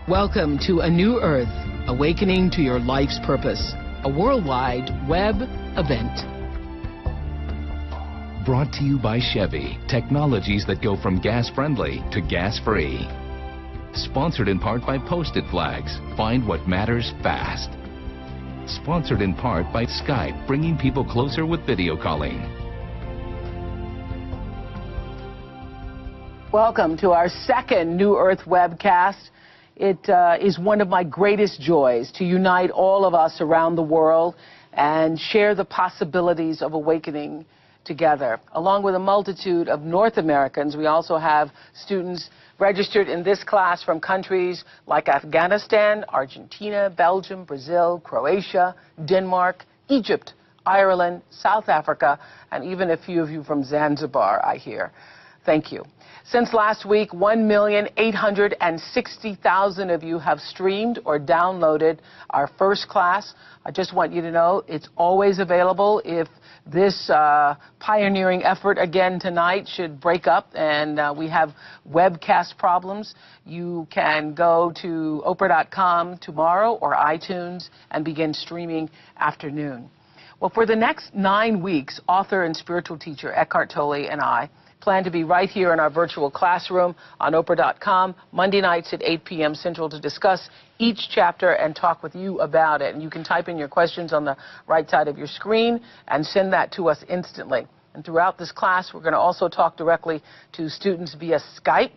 Welcome to A New Earth, Awakening to Your Life's Purpose, a worldwide web event. Brought to you by Chevy, technologies that go from gas-friendly to gas-free. Sponsored in part by Post-it Flags, find what matters fast. Sponsored in part by Skype, bringing people closer with video calling. Welcome to our second New Earth webcast. It is one of my greatest joys to unite all of us around the world and share the possibilities of awakening together. Along with a multitude of North Americans, we also have students registered in this class from countries like Afghanistan, Argentina, Belgium, Brazil, Croatia, Denmark, Egypt, Ireland, South Africa, and even a few of you from Zanzibar, I hear. Thank you. Since last week, 1,860,000 of you have streamed or downloaded our first class. I just want you to know it's always available. If this pioneering effort again tonight should break up and we have webcast problems, you can go to oprah.com tomorrow or iTunes and begin streaming afternoon. Well, for the next 9 weeks, author and spiritual teacher Eckhart Tolle and I plan to be right here in our virtual classroom on oprah.com Monday nights at 8 p.m. Central to discuss each chapter and talk with you about it. And you can type in your questions on the right side of your screen and send that to us instantly. And throughout this class, we're going to also talk directly to students via Skype.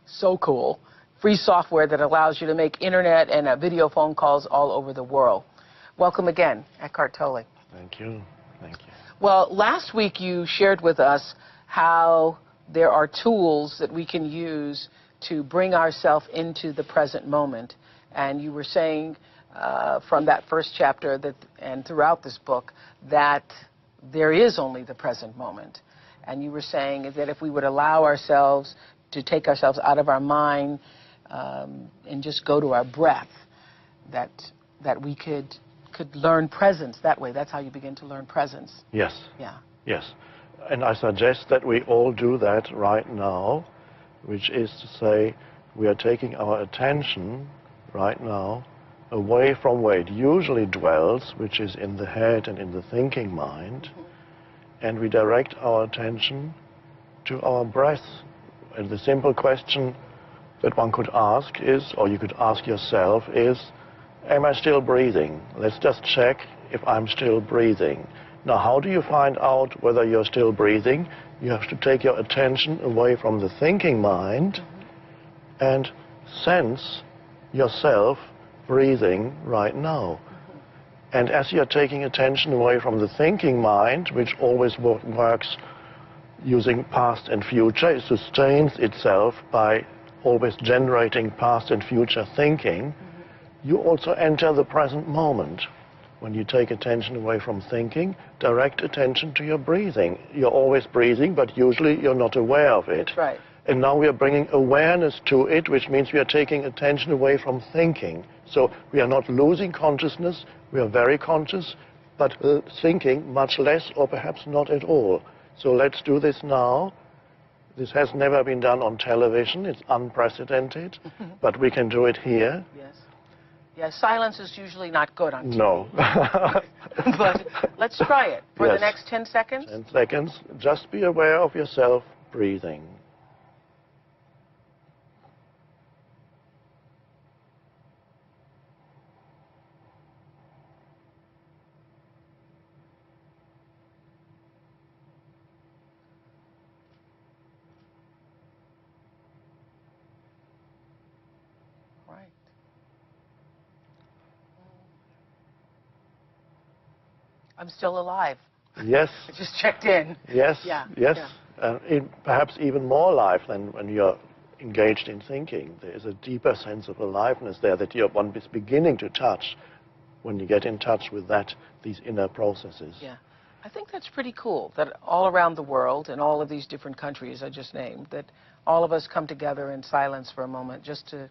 So cool. Free software that allows you to make internet and video phone calls all over the world. Welcome again, Eckhart Tolle. Thank you. Thank you. Well, last week you shared with us how there are tools that we can use to bring ourselves into the present moment. And you were saying from that first chapter that, and throughout this book, that there is only the present moment. And you were saying that if we would allow ourselves to take ourselves out of our mind and just go to our breath, that we could learn presence that way. That's how you begin to learn presence. Yes. Yeah. Yes. And I suggest that we all do that right now, which is to say we are taking our attention right now away from where it usually dwells, which is in the head and in the thinking mind, and we direct our attention to our breath. And the simple question that one could ask is, or you could ask yourself is, am I still breathing? Let's just check if I'm still breathing. Now, how do you find out whether you're still breathing? You have to take your attention away from the thinking mind and sense yourself breathing right now. And as you're taking attention away from the thinking mind, which always works using past and future, it sustains itself by always generating past and future thinking, you also enter the present moment. When you take attention away from thinking, direct attention to your breathing. You're always breathing, but usually you're not aware of it. That's right. And now we are bringing awareness to it, which means we are taking attention away from thinking. So we are not losing consciousness, we are very conscious, but thinking much less or perhaps not at all. So let's do this now. This has never been done on television, it's unprecedented, but we can do it here. Yes. Yeah, silence is usually not good on TV. No. But let's try it for the next 10 seconds. 10 seconds. Just be aware of yourself breathing. I'm still alive. Yes. I just checked in. Yes. Yeah. Yes. Yeah. Perhaps even more alive than when you're engaged in thinking. There is a deeper sense of aliveness there that one is beginning to touch when you get in touch with these inner processes. Yeah. I think that's pretty cool that all around the world, in all of these different countries I just named, that all of us come together in silence for a moment just to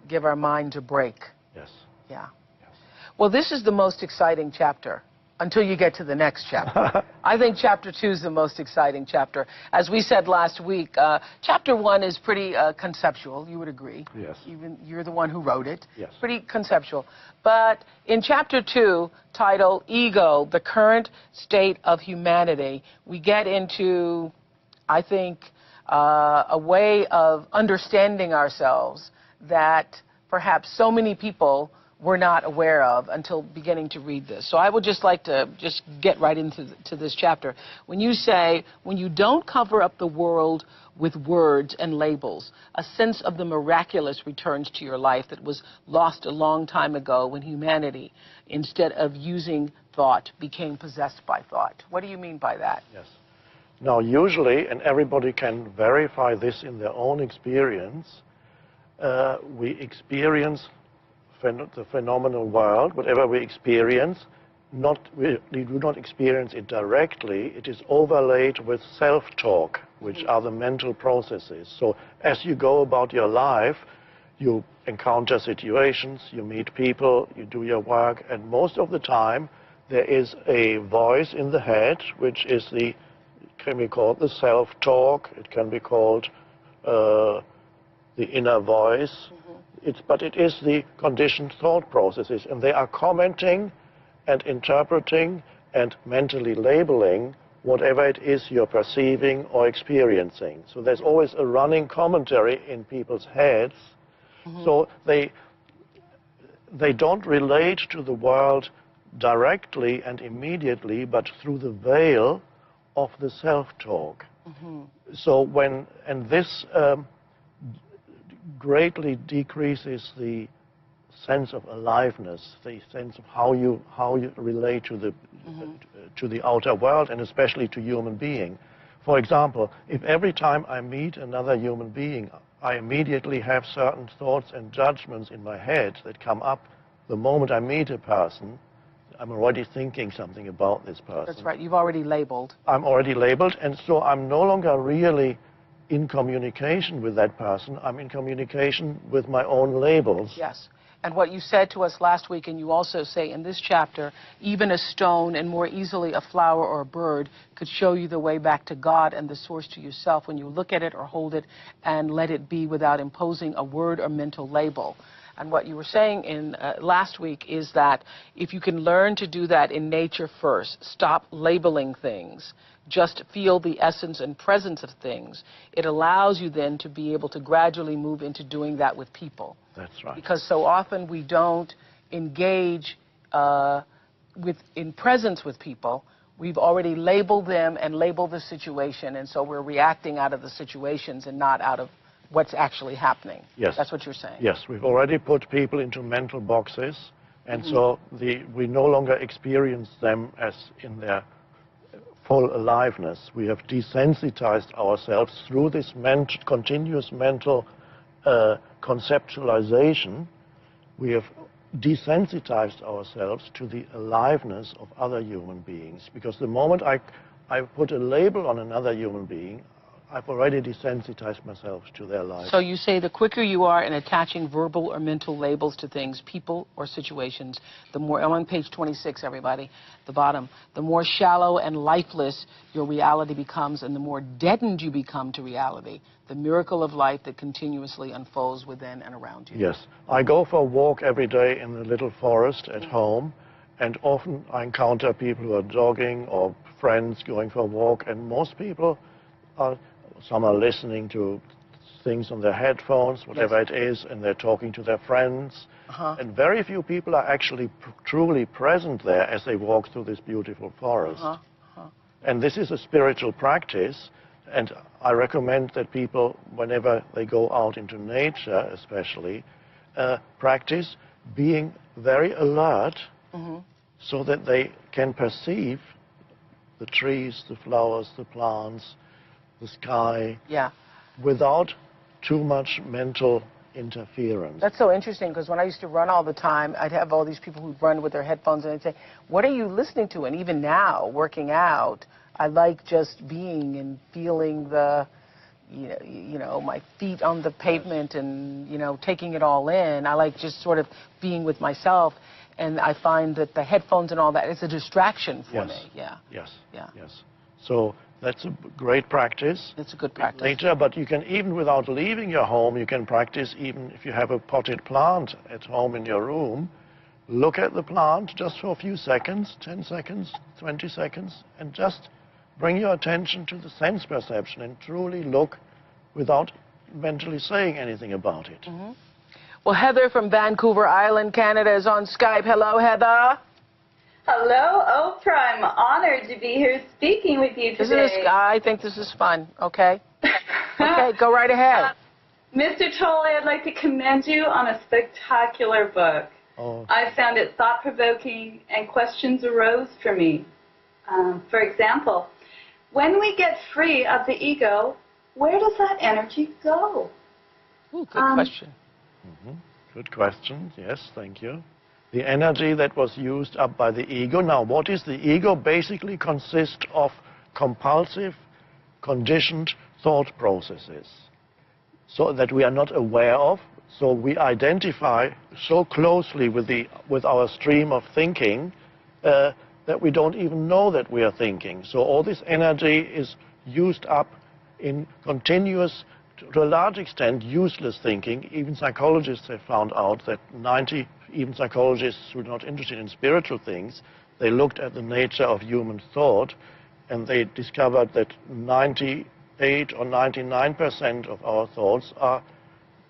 give our mind a break. Yes. Yeah. Yes. Well, this is the most exciting chapter until you get to the next chapter. I think chapter 2 is the most exciting chapter. As we said last week, chapter 1 is pretty conceptual, you would agree. Yes. Even you're the one who wrote it. Yes. Pretty conceptual. But in chapter 2, titled Ego, the Current State of Humanity, we get into, I think, a way of understanding ourselves that perhaps so many people were not aware of until beginning to read this. So I would just like to just get right into this chapter. When you say, when you don't cover up the world with words and labels, a sense of the miraculous returns to your life that was lost a long time ago when humanity, instead of using thought, became possessed by thought. What do you mean by that? Yes. Now, usually, and everybody can verify this in their own experience, we experience the phenomenal world, whatever we experience, we do not experience it directly. It is overlaid with self-talk, which are the mental processes. So as you go about your life, you encounter situations, you meet people, you do your work, and most of the time there is a voice in the head, which is can be called the self-talk, it can be called the inner voice. But it is the conditioned thought processes, and they are commenting and interpreting and mentally labeling whatever it is you're perceiving or experiencing. So there's always a running commentary in people's heads. So they don't relate to the world directly and immediately, but through the veil of the self-talk. So this greatly decreases the sense of aliveness, the sense of how you relate to the outer world, and especially to human being. For example, if every time I meet another human being, I immediately have certain thoughts and judgments in my head that come up the moment I meet a person, I'm already thinking something about this person. That's right. You've already labeled. I'm already labeled, and so I'm no longer really in communication with that person. I'm in communication with my own labels. Yes. And what you said to us last week, and you also say in this chapter, even a stone and more easily a flower or a bird could show you the way back to God and the source to yourself when you look at it or hold it and let it be without imposing a word or mental label. And what you were saying in last week is that if you can learn to do that in nature first, stop labeling things, just feel the essence and presence of things, it allows you then to be able to gradually move into doing that with people. That's right. Because so often we don't engage in presence with people. We've already labeled them and labeled the situation, and so we're reacting out of the situations and not out of what's actually happening. Yes. That's what you're saying. Yes, we've already put people into mental boxes, and so we no longer experience them as in their full aliveness. We have desensitized ourselves through this continuous mental conceptualization. We have desensitized ourselves to the aliveness of other human beings, because the moment I put a label on another human being, I've already desensitized myself to their life. So you say the quicker you are in attaching verbal or mental labels to things, people or situations, the more, I'm on page 26, everybody, the bottom, the more shallow and lifeless your reality becomes, and the more deadened you become to reality, the miracle of life that continuously unfolds within and around you. Yes. I go for a walk every day in the little forest at home, and often I encounter people who are jogging or friends going for a walk, and most people some are listening to things on their headphones, whatever it is, and they're talking to their friends. And very few people are actually truly present there as they walk through this beautiful forest. And this is a spiritual practice, and I recommend that people, whenever they go out into nature especially, practice being very alert so that they can perceive the trees, the flowers, the plants, the sky, without too much mental interference. That's so interesting, because when I used to run all the time, I'd have all these people who'd run with their headphones, and they'd say, what are you listening to? And even now, working out, I like just being and feeling the, you know, my feet on the pavement and, you know, taking it all in. I like just sort of being with myself. and I find that the headphones and all that is a distraction for me. Yeah. Yes. Yeah. Yes. So that's a great practice. It's a good practice. Later, but you can, even without leaving your home, you can practice even if you have a potted plant at home in your room. Look at the plant just for a few seconds, 10 seconds, 20 seconds, and just bring your attention to the sense perception and truly look without mentally saying anything about it. Mm-hmm. Well, Heather from Vancouver Island, Canada is on Skype. Hello, Heather. Hello, Oprah. I'm honored to be here speaking with you today. I think this is fun. Okay. Okay, go right ahead. Mr. Tolley, I'd like to commend you on a spectacular book. Oh. I found it thought-provoking, and questions arose for me. For example, when we get free of the ego, where does that energy go? Ooh, good question. Mm-hmm. Good question. Yes, thank you. The energy that was used up by the ego. Now, what is the ego? Basically consists of compulsive, conditioned thought processes, so that we are not aware of. So we identify so closely with our stream of thinking that we don't even know that we are thinking. So all this energy is used up in continuous, to a large extent, useless thinking. Even psychologists have found out that even psychologists who are not interested in spiritual things, they looked at the nature of human thought, and they discovered that 98 or 99% of our thoughts are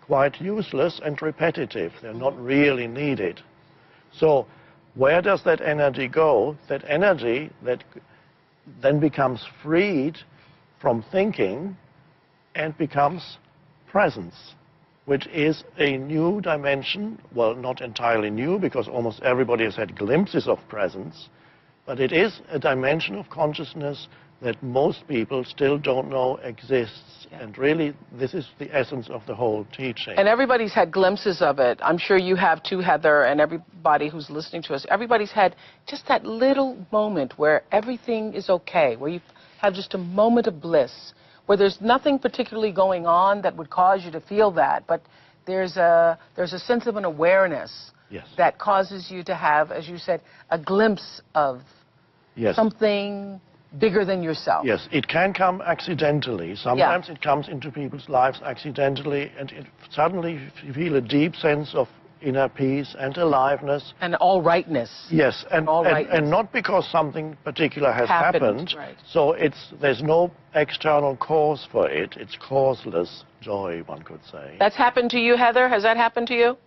quite useless and repetitive. They're not really needed. So where does that energy go? That energy that then becomes freed from thinking and becomes presence, which is a new dimension. Well, not entirely new, because almost everybody has had glimpses of presence, but it is a dimension of consciousness that most people still don't know exists. Yeah. And really, this is the essence of the whole teaching. And everybody's had glimpses of it. I'm sure you have too, Heather, and everybody who's listening to us. Everybody's had just that little moment where everything is okay, where you have just a moment of bliss, where there's nothing particularly going on that would cause you to feel that, but there's a sense of an awareness. Yes. That causes you to have, as you said, a glimpse of yes. something bigger than yourself. Yes, it can come accidentally. Sometimes it comes into people's lives accidentally, and suddenly you feel a deep sense of inner peace and aliveness. And all rightness. Yes, and not because something particular has happened. Right. So there's no external cause for it. It's causeless joy, one could say. That's happened to you, Heather? Has that happened to you?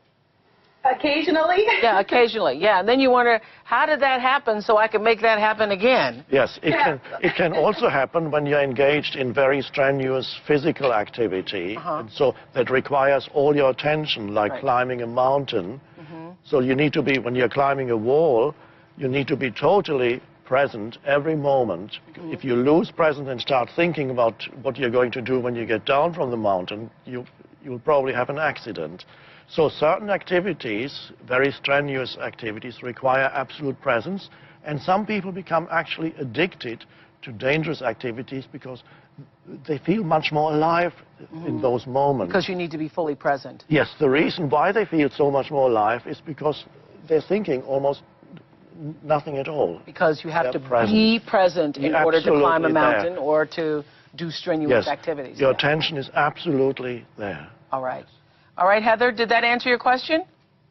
Occasionally. Yeah, occasionally. Yeah, and then you wonder, how did that happen so I can make that happen again? Yes, it can also happen when you're engaged in very strenuous physical activity, and so that requires all your attention, like climbing a mountain. So you need to be, when you're climbing a wall, you need to be totally present every moment. If you lose presence and start thinking about what you're going to do when you get down from the mountain, you'll probably have an accident. So certain activities, very strenuous activities, require absolute presence, and some people become actually addicted to dangerous activities because they feel much more alive in those moments. Because you need to be fully present. Yes, the reason why they feel so much more alive is because they're thinking almost nothing at all. Because you have to be present in order to climb a mountain or to do strenuous activities. Your attention is absolutely there. All right. All right, Heather, did that answer your question?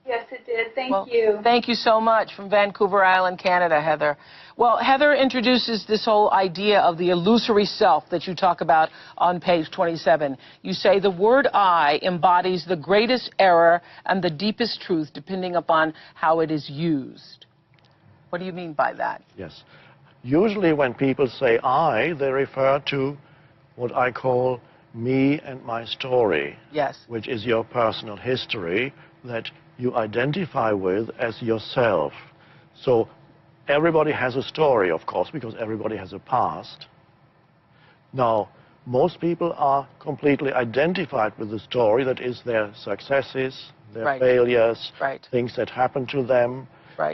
Yes, it did. Thank you. Thank you so much from Vancouver Island, Canada, Heather. Well, Heather introduces this whole idea of the illusory self that you talk about on page 27. You say the word I embodies the greatest error and the deepest truth depending upon how it is used. What do you mean by that? Yes. Usually when people say I, they refer to what I call me and my story, which is your personal history that you identify with as yourself. So everybody has a story, of course, because everybody has a past. Now, most people are completely identified with the story, that is their successes, their failures, things that happened to them,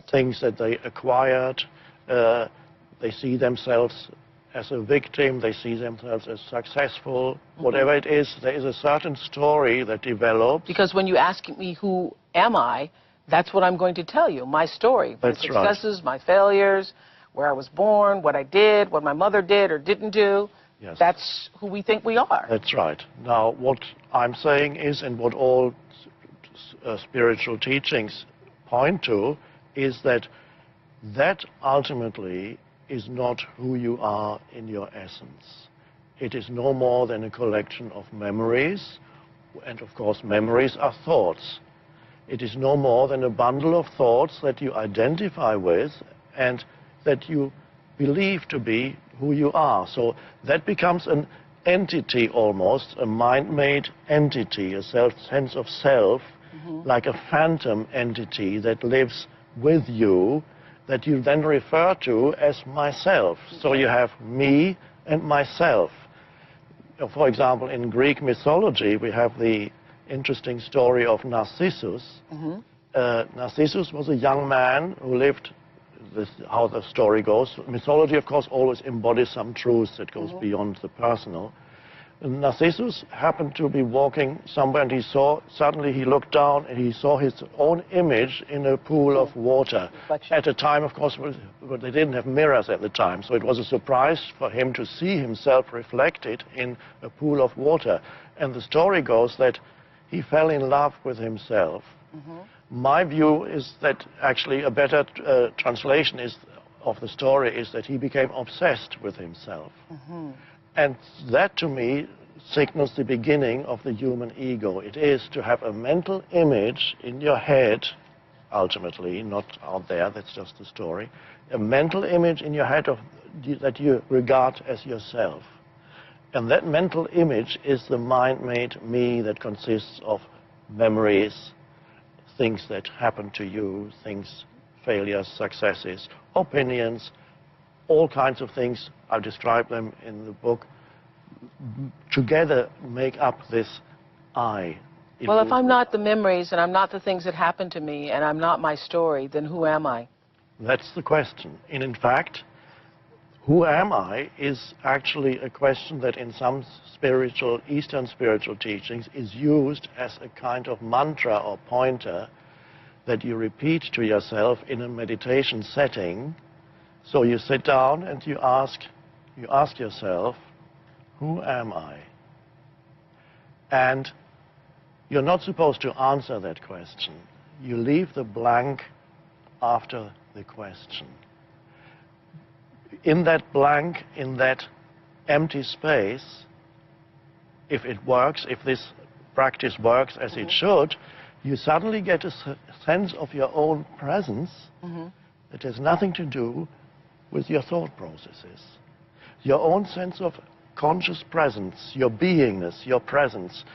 things that they acquired. They see themselves as a victim, they see themselves as successful, whatever it is, there is a certain story that develops. Because when you ask me who am I, That's what I'm going to tell you, my story. My successes, my failures, where I was born, what I did, what my mother did or didn't do. Yes. That's who we think we are. That's right. Now, what I'm saying is, and what all spiritual teachings point to, is that ultimately is not who you are in your essence. It is no more than a collection of memories, and of course memories are thoughts. It is no more than a bundle of thoughts that you identify with and that you believe to be who you are. So that becomes an entity almost, a mind-made entity, a sense of self, like a phantom entity that lives with you, that you then refer to as myself. So you have me and myself. For example, in Greek mythology, we have the interesting story of Narcissus. Narcissus was a young man who lived, how the story goes. Mythology, of course, always embodies some truth that goes beyond the personal. And Narcissus happened to be walking somewhere, and suddenly he looked down and he saw his own image in a pool of water. At a time, of course, they didn't have mirrors at the time, so it was a surprise for him to see himself reflected in a pool of water. And the story goes that he fell in love with himself. My view is that actually a better translation of the story is that he became obsessed with himself. And that, to me, signals the beginning of the human ego. It is to have a mental image in your head, ultimately, not out there, that's just a story, a mental image in your head that you regard as yourself. And that mental image is the mind-made me that consists of memories, things that happen to you, things, failures, successes, opinions, all kinds of things. I've described them in the book. Together make up this I. Well, if I'm not the memories and I'm not the things that happened to me and I'm not my story, then who am I? That's the question. And in fact, who am I is actually a question that in some Eastern spiritual teachings is used as a kind of mantra or pointer that you repeat to yourself in a meditation setting. So you sit down and you ask yourself, who am I? And you're not supposed to answer that question. You leave the blank after the question. In that blank, in that empty space, if it works, if this practice works as it should, you suddenly get a sense of your own presence that has nothing to do with your thought processes. Your own sense of conscious presence, your beingness, your presence,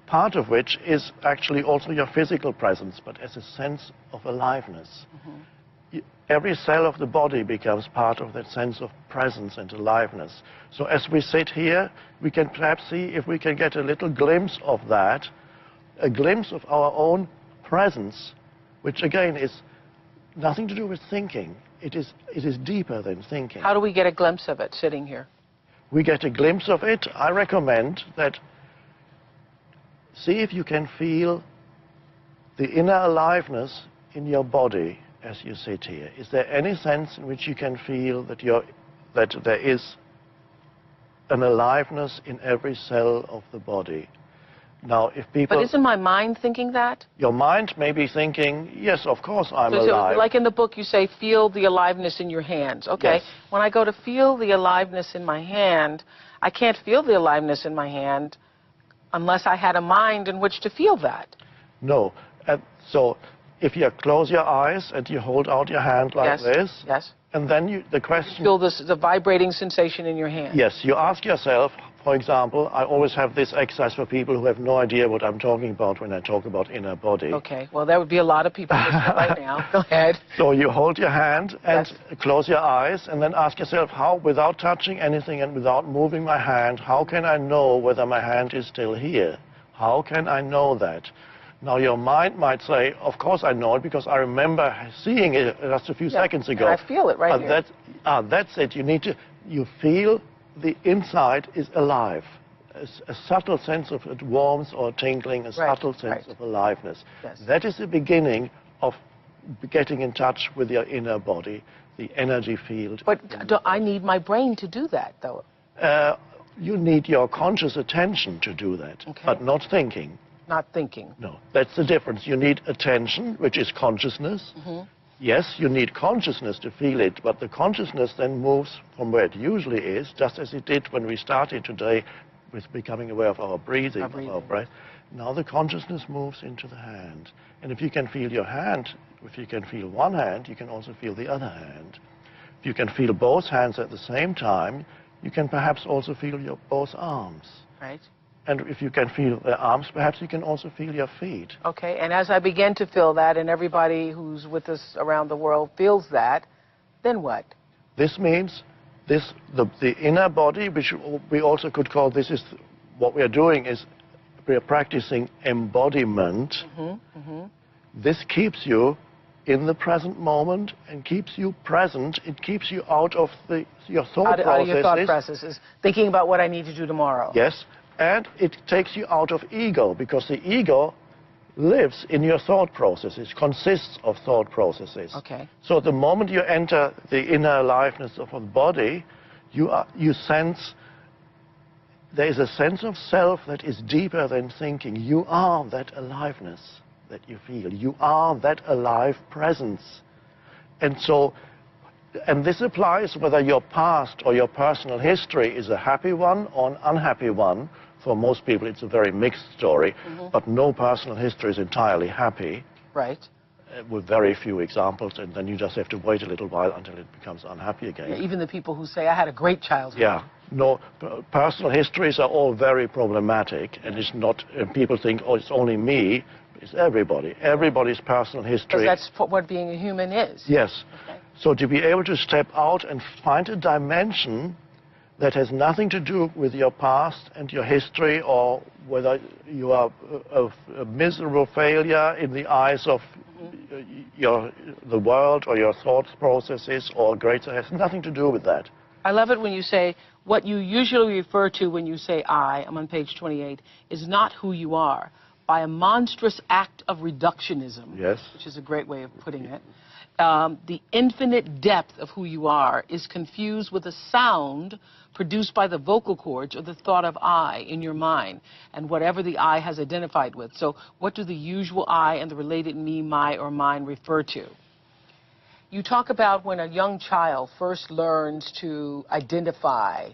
part of which is actually also your physical presence, but as a sense of aliveness. Every cell of the body becomes part of that sense of presence and aliveness. So as we sit here, we can perhaps see if we can get a little glimpse of that, a glimpse of our own presence, which again is nothing to do with thinking. It is deeper than thinking. How do we get a glimpse of it sitting here? We get a glimpse of it. I recommend that see if you can feel the inner aliveness in your body as you sit here. Is there any sense in which you can feel that there is an aliveness in every cell of the body? Now, if people... But isn't my mind thinking that? Your mind may be thinking, yes, of course I'm alive. Like in the book you say, feel the aliveness in your hands. Okay, yes. When I go to feel the aliveness in my hand, I can't feel the aliveness in my hand unless I had a mind in which to feel that. No. So if you close your eyes and you hold out your hand like this, and then the question... You feel the vibrating sensation in your hand. Yes, you ask yourself, for example, I always have this exercise for people who have no idea what I'm talking about when I talk about inner body. Okay, well, there would be a lot of people listening right now. Go ahead. So you hold your hand and close your eyes and then ask yourself, how, without touching anything and without moving my hand, how can I know whether my hand is still here? How can I know that? Now, your mind might say, of course I know it because I remember seeing it just a few seconds ago. And I feel it right here. That's it. You feel the inside is alive. a subtle sense of warmth or tingling, a subtle sense of aliveness. Yes. That is the beginning of getting in touch with your inner body, the energy field. But I need my brain to do that, though. You need your conscious attention to do that, but not thinking. Not thinking. No, that's the difference. You need attention, which is consciousness. Yes, you need consciousness to feel it, but the consciousness then moves from where it usually is, just as it did when we started today with becoming aware of our breathing, of our breath. Now the consciousness moves into the hand. And if you can feel your hand, if you can feel one hand, you can also feel the other hand. If you can feel both hands at the same time, you can perhaps also feel your both arms. Right. And if you can feel the arms, perhaps you can also feel your feet. Okay, and as I begin to feel that, and everybody who's with us around the world feels that, then what? This means the inner body, which we also could call, this is what we are doing, is we are practicing embodiment. This keeps you in the present moment and keeps you present. It keeps you out of your thought processes. Out of your thought processes, thinking about what I need to do tomorrow. Yes, and it takes you out of ego, because the ego lives in your thought processes, consists of thought processes. Okay. So the moment you enter the inner aliveness of the body, you sense, there is a sense of self that is deeper than thinking. You are that aliveness that you feel. You are that alive presence. And so, and this applies whether your past or your personal history is a happy one or an unhappy one. For most people, it's a very mixed story, but no personal history is entirely happy. Right. With very few examples, and then you just have to wait a little while until it becomes unhappy again. Yeah, even the people who say, I had a great childhood. Yeah. No, personal histories are all very problematic, and it's not, people think, oh, it's only me. It's everybody. Everybody's personal history. Because that's what being a human is. Yes. Okay. So to be able to step out and find a dimension that has nothing to do with your past and your history, or whether you are a miserable failure in the eyes of the world or your thought processes, or greater, has nothing to do with that. I love it when you say, what you usually refer to when you say I'm on page 28, is not who you are. By a monstrous act of reductionism, yes, which is a great way of putting it, the infinite depth of who you are is confused with a sound produced by the vocal cords or the thought of I in your mind, and whatever the I has identified with. So what do the usual I and the related me, my, or mine refer to? You talk about when a young child first learns to identify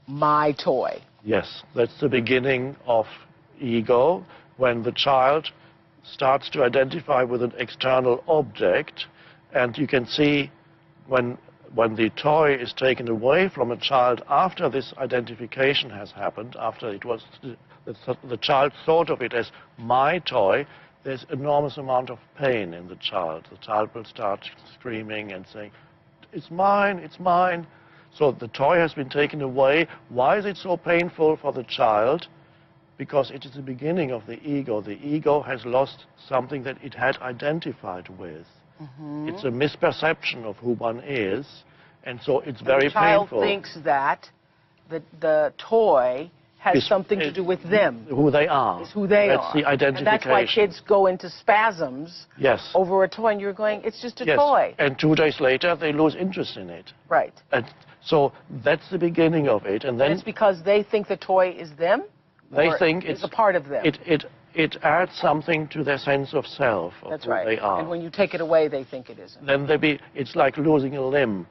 my toy. Yes, that's the beginning of ego, when the child starts to identify with an external object. And you can see when the toy is taken away from a child after this identification has happened, after it was the child thought of it as my toy, there's enormous amount of pain in the child. The child will start screaming and saying, it's mine, it's mine. So the toy has been taken away. Why is it so painful for the child? Because it is the beginning of the ego. The ego has lost something that it had identified with. It's a misperception of who one is, and so it's very painful. The child thinks that the toy has something to do with them. Who they are. It's who they are. That's the identification. And that's why kids go into spasms over a toy, and you're going, it's just a toy. And 2 days later, they lose interest in it. Right. And so that's the beginning of it. And then it's because they think the toy is them? They think it's a part of them. It adds something to their sense of self, of That's who right. they are. And when you take it away, they think it isn't. Then it's like losing a limb,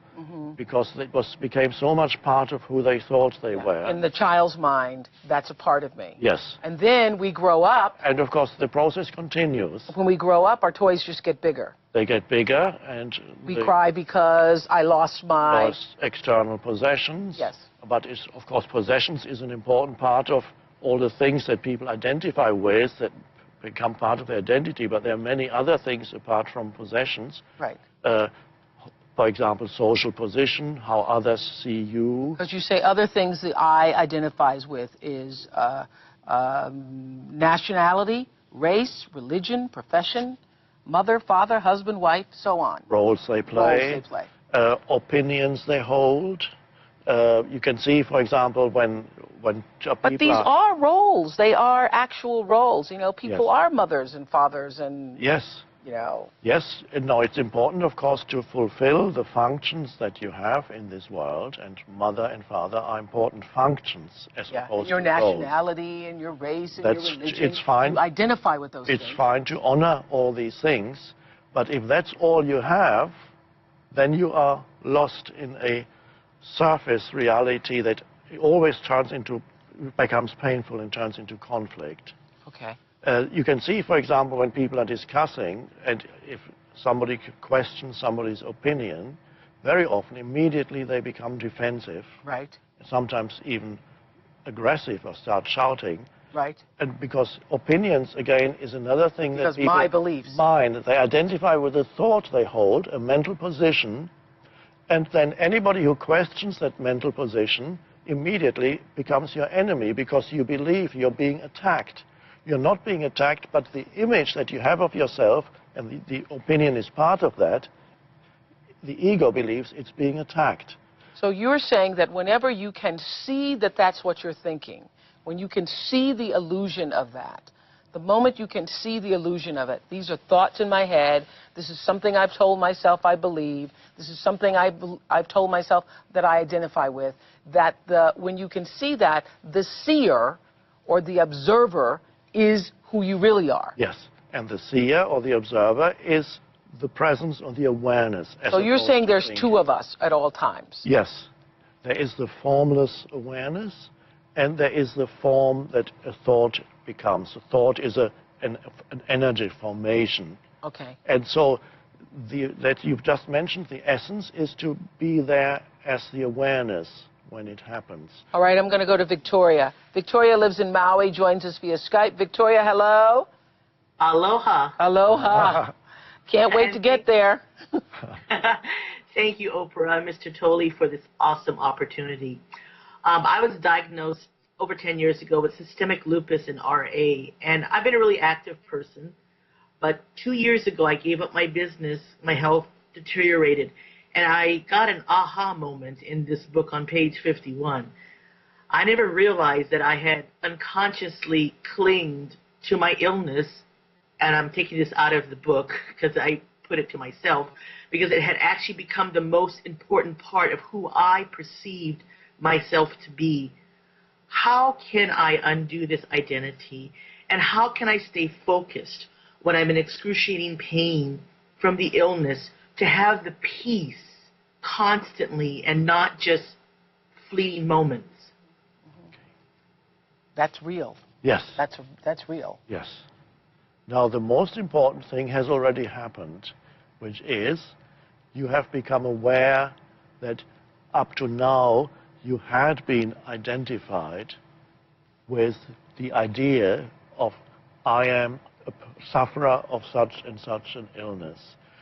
because it became so much part of who they thought they were. In the child's mind, that's a part of me. Yes. And then we grow up. And of course, the process continues. When we grow up, our toys just get bigger. They get bigger, and we cry because I lost my external possessions. Yes. But of course, possessions is an important part of all the things that people identify with that become part of their identity, but there are many other things apart from possessions. Right. For example, social position, how others see you. Because you say other things the I identifies with is nationality, race, religion, profession, mother, father, husband, wife, so on. Roles they play. Roles they play. Opinions they hold. You can see, for example, when when But these are roles. They are actual roles. You know, people Yes. are mothers and fathers and, Yes. you know. Yes, no, it's important, of course, to fulfill the functions that you have in this world, and mother and father are important functions as opposed your to roles. nationality and your race and That's, your religion. it's fine. You identify with those things. It's fine to honor all these things, but if that's all you have, then you are lost in a surface reality that always becomes painful and turns into conflict. Okay. You can see, for example, when people are discussing, and if somebody questions somebody's opinion, very often, immediately they become defensive. Right. Sometimes even aggressive or start shouting. Right. And because opinions, again, is another thing that people... my beliefs. Mine. They identify with a thought they hold, a mental position, and then anybody who questions that mental position immediately becomes your enemy because you believe you're being attacked. You're not being attacked, but the image that you have of yourself, and the opinion is part of that, the ego believes it's being attacked. So you're saying that whenever you can see that that's what you're thinking, when you can see the illusion of that, the moment you can see the illusion of it, these are thoughts in my head, this is something I've told myself I believe, this is something I've told myself that I identify with, that when you can see that, the seer or the observer is who you really are. Yes, and the seer or the observer is the presence or the awareness. So you're saying there's two of us at all times? Yes. There is the formless awareness, and there is the form that a thought becomes. A thought is an energy formation. Okay. And so that you've just mentioned, the essence is to be there as the awareness when it happens. All right, I'm going to go to Victoria. Victoria lives in Maui, joins us via Skype. Victoria, hello. Aloha. Aloha. Can't wait to get there. Thank you, Oprah and Mr. Tolley, for this awesome opportunity. I was diagnosed over 10 years ago with systemic lupus and RA, and I've been a really active person. But 2 years ago, I gave up my business, my health deteriorated, and I got an aha moment in this book on page 51. I never realized that I had unconsciously clinged to my illness, and I'm taking this out of the book because I put it to myself, because it had actually become the most important part of who I perceived myself to be. How can I undo this identity, and how can I stay focused when I'm in excruciating pain from the illness to have the peace constantly and not just fleeting moments? That's real. Yes. That's real. Yes. Now, the most important thing has already happened, which is you have become aware that up to now you had been identified with the idea of I am a sufferer of such and such an illness.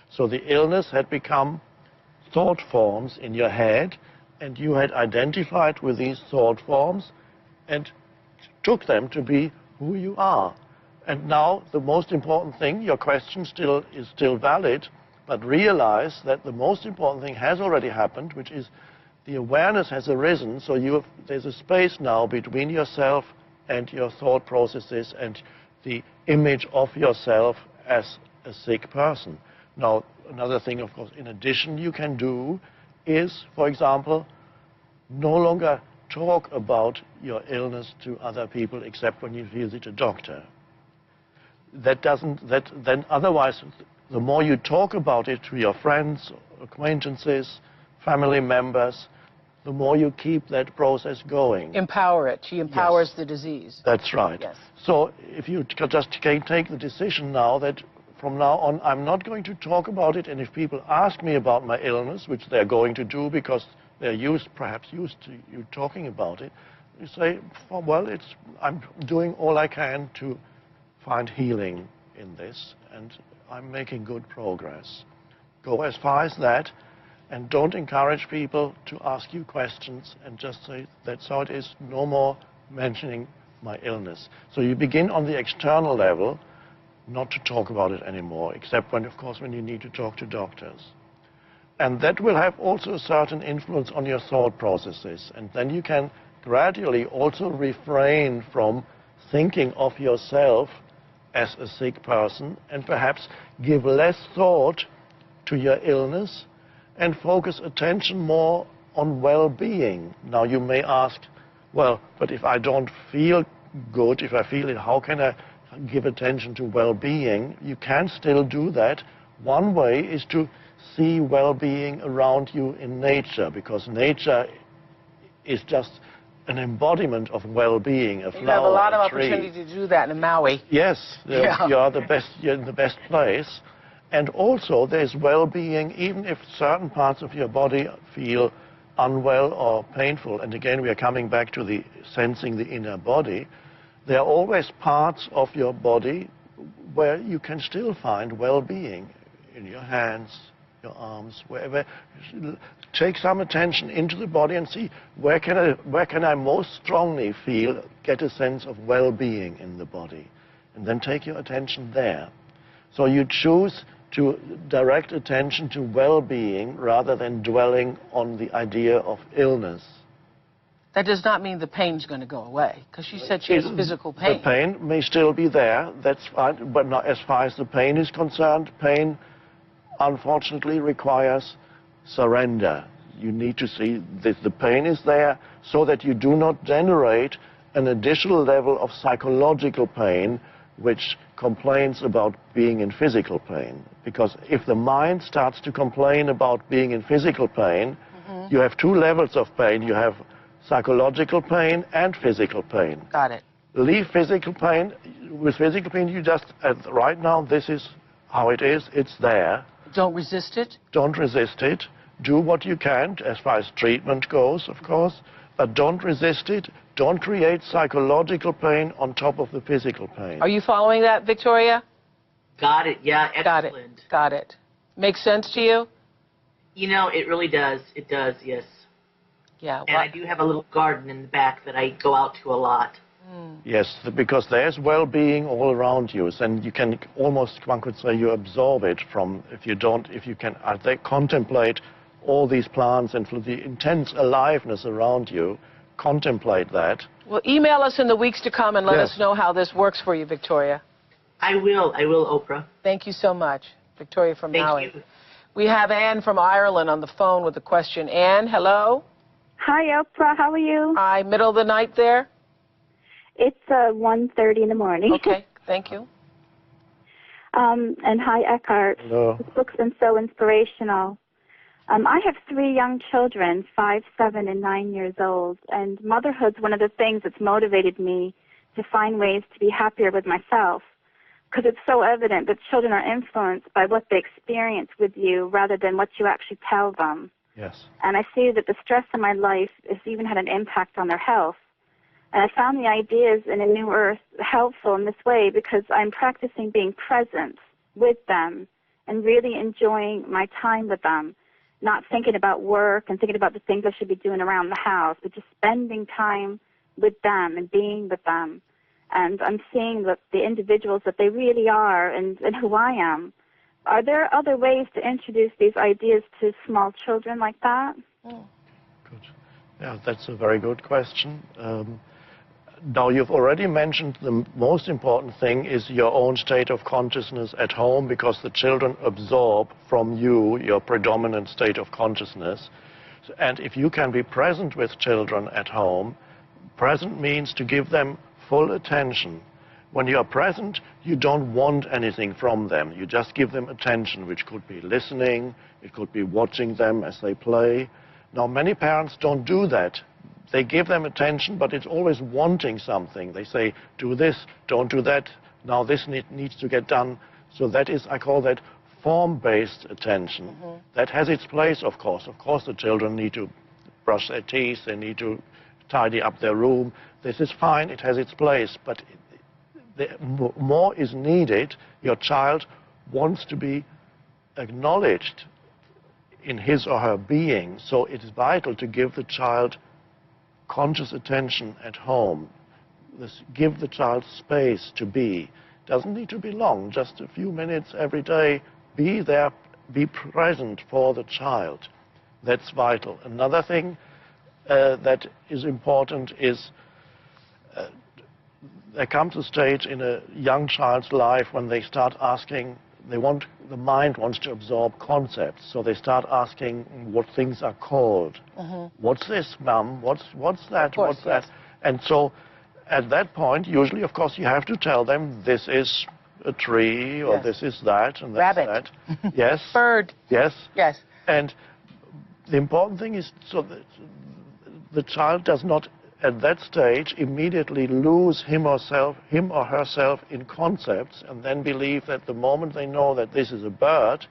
So the illness had become thought forms in your head, and you had identified with these thought forms and took them to be who you are. And now the most important thing, your question is still valid, but realize that the most important thing has already happened, which is the awareness has arisen, so there's a space now between yourself and your thought processes and the image of yourself as a sick person. Now, another thing, of course, in addition you can do is, for example, no longer talk about your illness to other people except when you visit a doctor. Then otherwise, the more you talk about it to your friends, acquaintances, family members, the more you keep that process going. Empower it. She empowers the disease. That's right. Yes. So if you just can take the decision now that from now on I'm not going to talk about it, and if people ask me about my illness, which they're going to do because they're perhaps used to you talking about it, you say, well, I'm doing all I can to find healing in this, and I'm making good progress. Go as far as that, and don't encourage people to ask you questions, and just say, that's how it is, no more mentioning my illness. So you begin on the external level, not to talk about it anymore, except when, of course, when you need to talk to doctors. And that will have also a certain influence on your thought processes, and then you can gradually also refrain from thinking of yourself as a sick person and perhaps give less thought to your illness and focus attention more on well-being. Now you may ask, well, but if I don't feel good, if I feel it, how can I give attention to well-being? You can still do that. One way is to see well-being around you in nature, because nature is just an embodiment of well-being, a flower, you have a lot of a tree. opportunity to do that in Maui. Yes, Yeah. you're in the best place. And also there's well-being even if certain parts of your body feel unwell or painful. And again, we are coming back to the sensing the inner body. There are always parts of your body where you can still find well-being, in your hands, your arms, wherever. Take some attention into the body and see where can I most strongly get a sense of well-being in the body. And then take your attention there. So you choose to direct attention to well-being rather than dwelling on the idea of illness. That does not mean the pain's going to go away, because she said she has physical pain. The pain may still be there, that's fine, but not as far as the pain is concerned. Pain, unfortunately, requires surrender. You need to see that the pain is there so that you do not generate an additional level of psychological pain which complains about being in physical pain. Because if the mind starts to complain about being in physical pain, you have two levels of pain. You have psychological pain and physical pain. Got it. Leave physical pain. With physical pain, you just, right now, this is how it is. It's there. Don't resist it. Don't resist it. Do what you can as far as treatment goes, of course, but don't resist it. Don't create psychological pain on top of the physical pain. Are you following that, Victoria? Got it. Yeah, excellent. Got it. Got it. Makes sense to you? You know, it really does. It does, yes. Yeah. Well, and I do have a little garden in the back that I go out to a lot. Yes, because there's well-being all around you, and you can almost, one could say, you absorb it from, if you can contemplate all these plants and the intense aliveness around you, contemplate that. Well, email us in the weeks to come and let Yes. us know how this works for you, Victoria. I will, Oprah. Thank you so much, Victoria from Maui. Thank you. We have Anne from Ireland on the phone with a question. Anne, hello? Hi, Oprah. How are you? Hi, middle of the night there? It's 1:30 in the morning. Okay, thank you. And hi, Eckhardt. Hello. This book's been so inspirational. I have 3 young children, 5, 7, and 9 years old, and motherhood's one of the things that's motivated me to find ways to be happier with myself, because it's so evident that children are influenced by what they experience with you rather than what you actually tell them. Yes. And I see that the stress in my life has even had an impact on their health. And I found the ideas in A New Earth helpful in this way because I'm practicing being present with them and really enjoying my time with them, not thinking about work and thinking about the things I should be doing around the house, but just spending time with them and being with them. And I'm seeing the individuals that they really are and who I am. Are there other ways to introduce these ideas to small children like that? Good. Yeah, that's a very good question. Now, you've already mentioned the most important thing is your own state of consciousness at home, because the children absorb from you your predominant state of consciousness. And if you can be present with children at home, present means to give them full attention. When you are present, you don't want anything from them. You just give them attention, which could be listening, it could be watching them as they play. Now, many parents don't do that. They give them attention, but it's always wanting something. They say, do this, don't do that, now this needs to get done. So that is, I call that form-based attention. That has its place, of course. Of course, the children need to brush their teeth, they need to tidy up their room. This is fine, it has its place, but more is needed. Your child wants to be acknowledged in his or her being, so it is vital to give the child conscious attention at home. Give the child space to be. Doesn't need to be long, just a few minutes every day. Be there, be present for the child. That's vital. Another thing, that is important is there comes a stage in a young child's life when they start asking, the mind wants to absorb concepts, so they start asking what things are called. What's this, Mum? What's that? Course, What's that? And so at that point, usually, of course, you have to tell them this is a tree, or this is that, and that's Rabbit. that. Yes. Bird. Yes. Yes. And the important thing is so that the child does not, at that stage, immediately lose him or herself in concepts and then believe that the moment they know that this is a bird,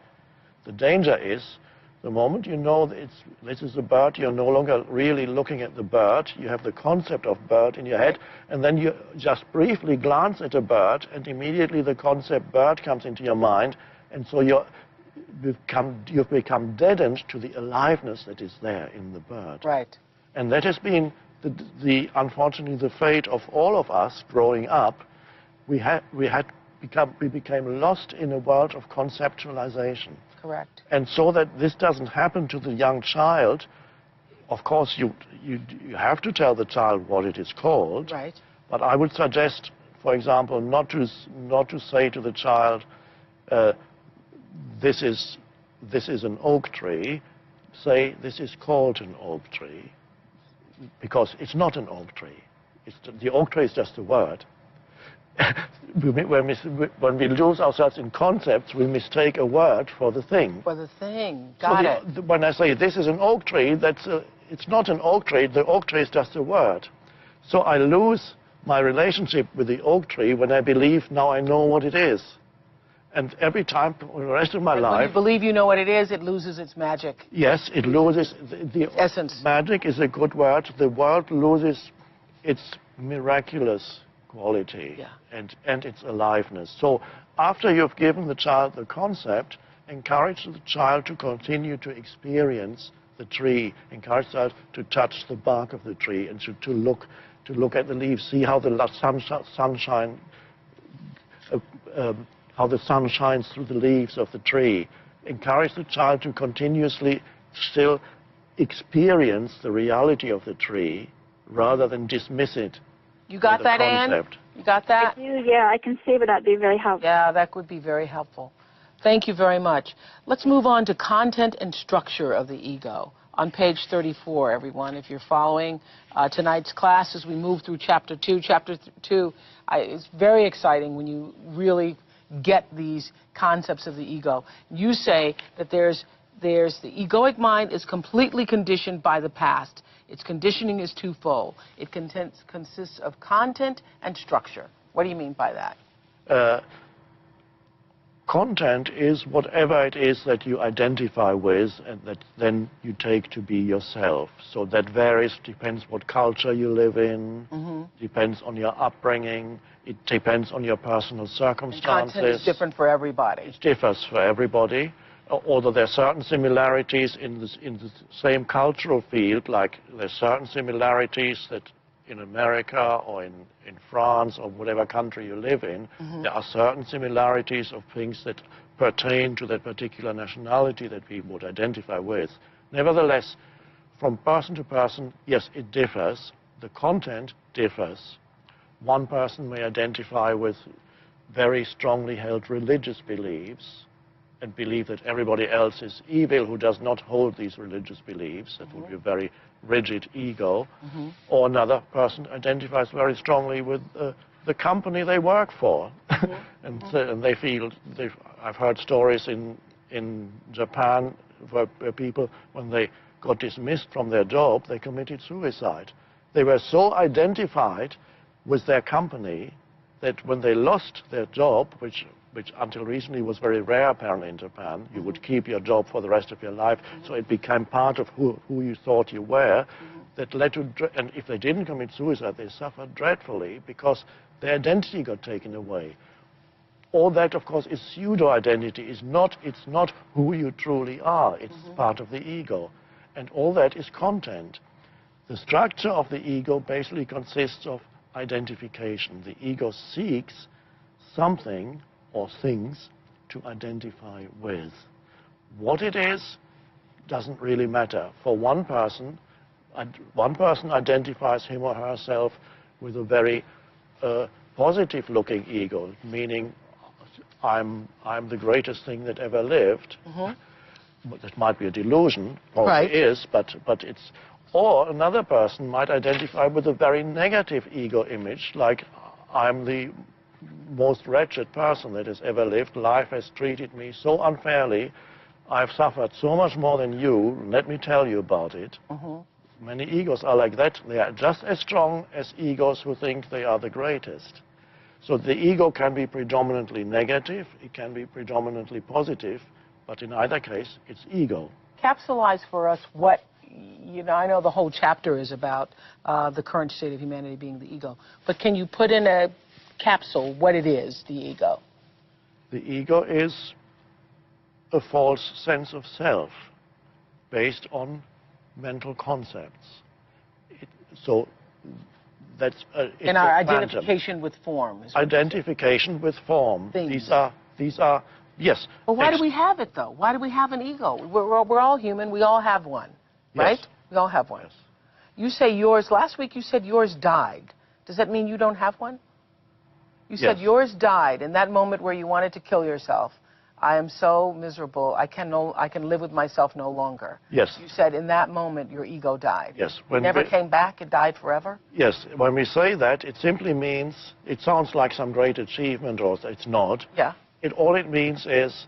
the danger is the moment you know that this is a bird, you're no longer really looking at the bird. You have the concept of bird in your head, and then you just briefly glance at a bird, and immediately the concept bird comes into your mind, and so you've become deadened to the aliveness that is there in the bird. Right. And that has been unfortunately the fate of all of us growing up. We became lost in a world of conceptualization. Correct. And so that this doesn't happen to the young child, of course you have to tell the child what it is called. Right. But I would suggest, for example, not to say to the child, this is an oak tree. Say this is called an oak tree, because it's not an oak tree. The oak tree is just a word. When we lose ourselves in concepts, we mistake a word for the thing. For the thing. Got it. When I say this is an oak tree, it's not an oak tree. The oak tree is just a word. So I lose my relationship with the oak tree when I believe now I know what it is. And every time for the rest of my life... When you believe you know what it is, it loses its magic. Yes, it loses... The essence. Magic is a good word. The world loses its miraculous quality and its aliveness. So after you've given the child the concept, encourage the child to continue to experience the tree, encourage the child to touch the bark of the tree and to look at the leaves, see how the sunshine how the sun shines through the leaves of the tree. Encourage the child to continuously still experience the reality of the tree rather than dismiss it. You got that, Anne? You got that? I do, yeah. I can see where that'd be very helpful. Yeah, that would be very helpful. Thank you very much. Let's move on to content and structure of the ego. On page 34, everyone, if you're following tonight's class as we move through Chapter 2. Chapter 2 is very exciting when you really get these concepts of the ego. You say that there's the egoic mind is completely conditioned by the past. Its conditioning is twofold. It consists of content and structure. What do you mean by that? Content is whatever it is that you identify with and that then you take to be yourself. So that varies, depends what culture you live in, depends on your upbringing, it depends on your personal circumstances. And content is different for everybody. It differs for everybody. Although there are certain similarities in the same cultural field, like there's certain similarities that in America or in France or whatever country you live in, there are certain similarities of things that pertain to that particular nationality that we would identify with. Nevertheless, from person to person, yes, it differs. The content differs. One person may identify with very strongly held religious beliefs and believe that everybody else is evil who does not hold these religious beliefs. That would be a very rigid ego. Or another person identifies very strongly with the company they work for. And they feel, I've heard stories in Japan where people, when they got dismissed from their job, they committed suicide. They were so identified with their company that when they lost their job, which until recently was very rare apparently in Japan, you would keep your job for the rest of your life, so it became part of who you thought you were, that led to, and if they didn't commit suicide, they suffered dreadfully because their identity got taken away. All that, of course, is pseudo-identity. It's not who you truly are. It's part of the ego. And all that is content. The structure of the ego basically consists of identification. The ego seeks something or things to identify with. What it is doesn't really matter. For one person, one person identifies him or herself with a very positive-looking ego, meaning I'm the greatest thing that ever lived. But that might be a delusion, probably is, but it's. Or another person might identify with a very negative ego image, like I'm the most wretched person that has ever lived. Life has treated me so unfairly. I've suffered so much more than you. Let me tell you about it. Many egos are like that. They are just as strong as egos who think they are the greatest. So the ego can be predominantly negative, it can be predominantly positive, but in either case, it's ego. Capsulize for us what, you know, I know the whole chapter is about the current state of humanity being the ego, but can you put in a capsule what it is, the ego? The ego is a false sense of self based on mental concepts. So that's in our identification with form. Identification with form. Things. These are yes. Well, why do we have it though? Why do we have an ego? We're all human. We all have one, right? Yes. We all have one. Yes. You say yours. Last week you said yours died. Does that mean you don't have one? You said yours died in that moment where you wanted to kill yourself. I am so miserable. I can live with myself no longer. Yes. You said in that moment your ego died. Yes. It never came back. It died forever. Yes. When we say that, it simply means it sounds like some great achievement, or it's not. Yeah. All it means is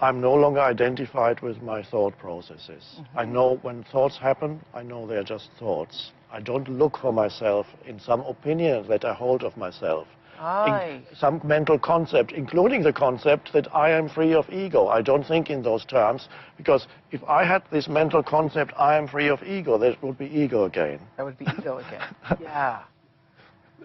I'm no longer identified with my thought processes. I know when thoughts happen, I know they're just thoughts. I don't look for myself in some opinion that I hold of myself. In some mental concept, including the concept that I am free of ego. I don't think in those terms, because if I had this mental concept, I am free of ego, that would be ego again. That would be ego again. Yeah.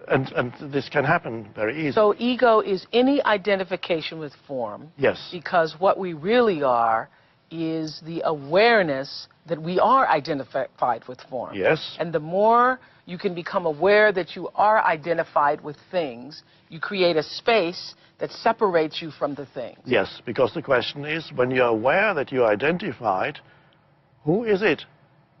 And this can happen very easily. So ego is any identification with form. Yes. Because what we really are is the awareness that we are identified with form. Yes. And the more you can become aware that you are identified with things, you create a space that separates you from the things. Yes, because the question is, when you're aware that you're identified, who is it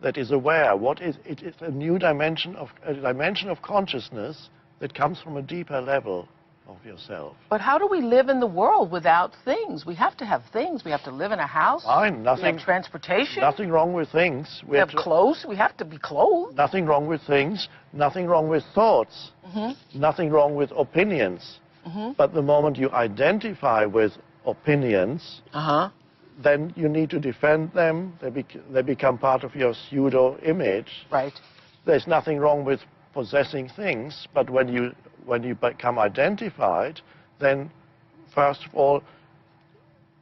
that is aware? What is it? It's a new dimension of consciousness that comes from a deeper level of yourself. But how do we live in the world without things? We have to have things. We have to live in a house. Fine, nothing. We have transportation. Nothing wrong with things. We have clothes. We have to be clothed. Nothing wrong with things. Nothing wrong with thoughts. Nothing wrong with opinions. But the moment you identify with opinions, then you need to defend them. They become part of your pseudo-image. Right. There's nothing wrong with possessing things, but when you become identified, then first of all,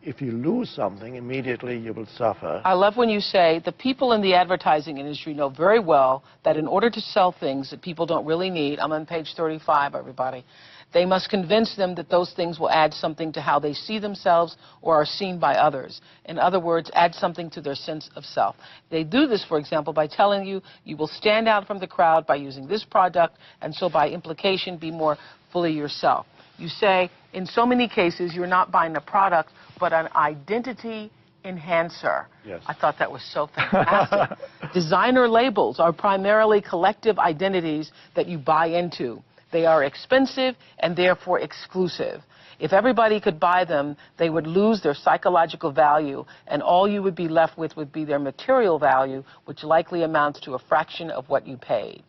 if you lose something, immediately you will suffer. I love when you say the people in the advertising industry know very well that in order to sell things that people don't really need, I'm on page 35, everybody, they must convince them that those things will add something to how they see themselves or are seen by others. In other words, add something to their sense of self. They do this, for example, by telling you you will stand out from the crowd by using this product, and so by implication be more fully yourself. You say, in so many cases, you're not buying a product, but an identity enhancer. Yes. I thought that was so fantastic. Designer labels are primarily collective identities that you buy into. They are expensive and therefore exclusive. If everybody could buy them, they would lose their psychological value, and all you would be left with would be their material value, which likely amounts to a fraction of what you paid.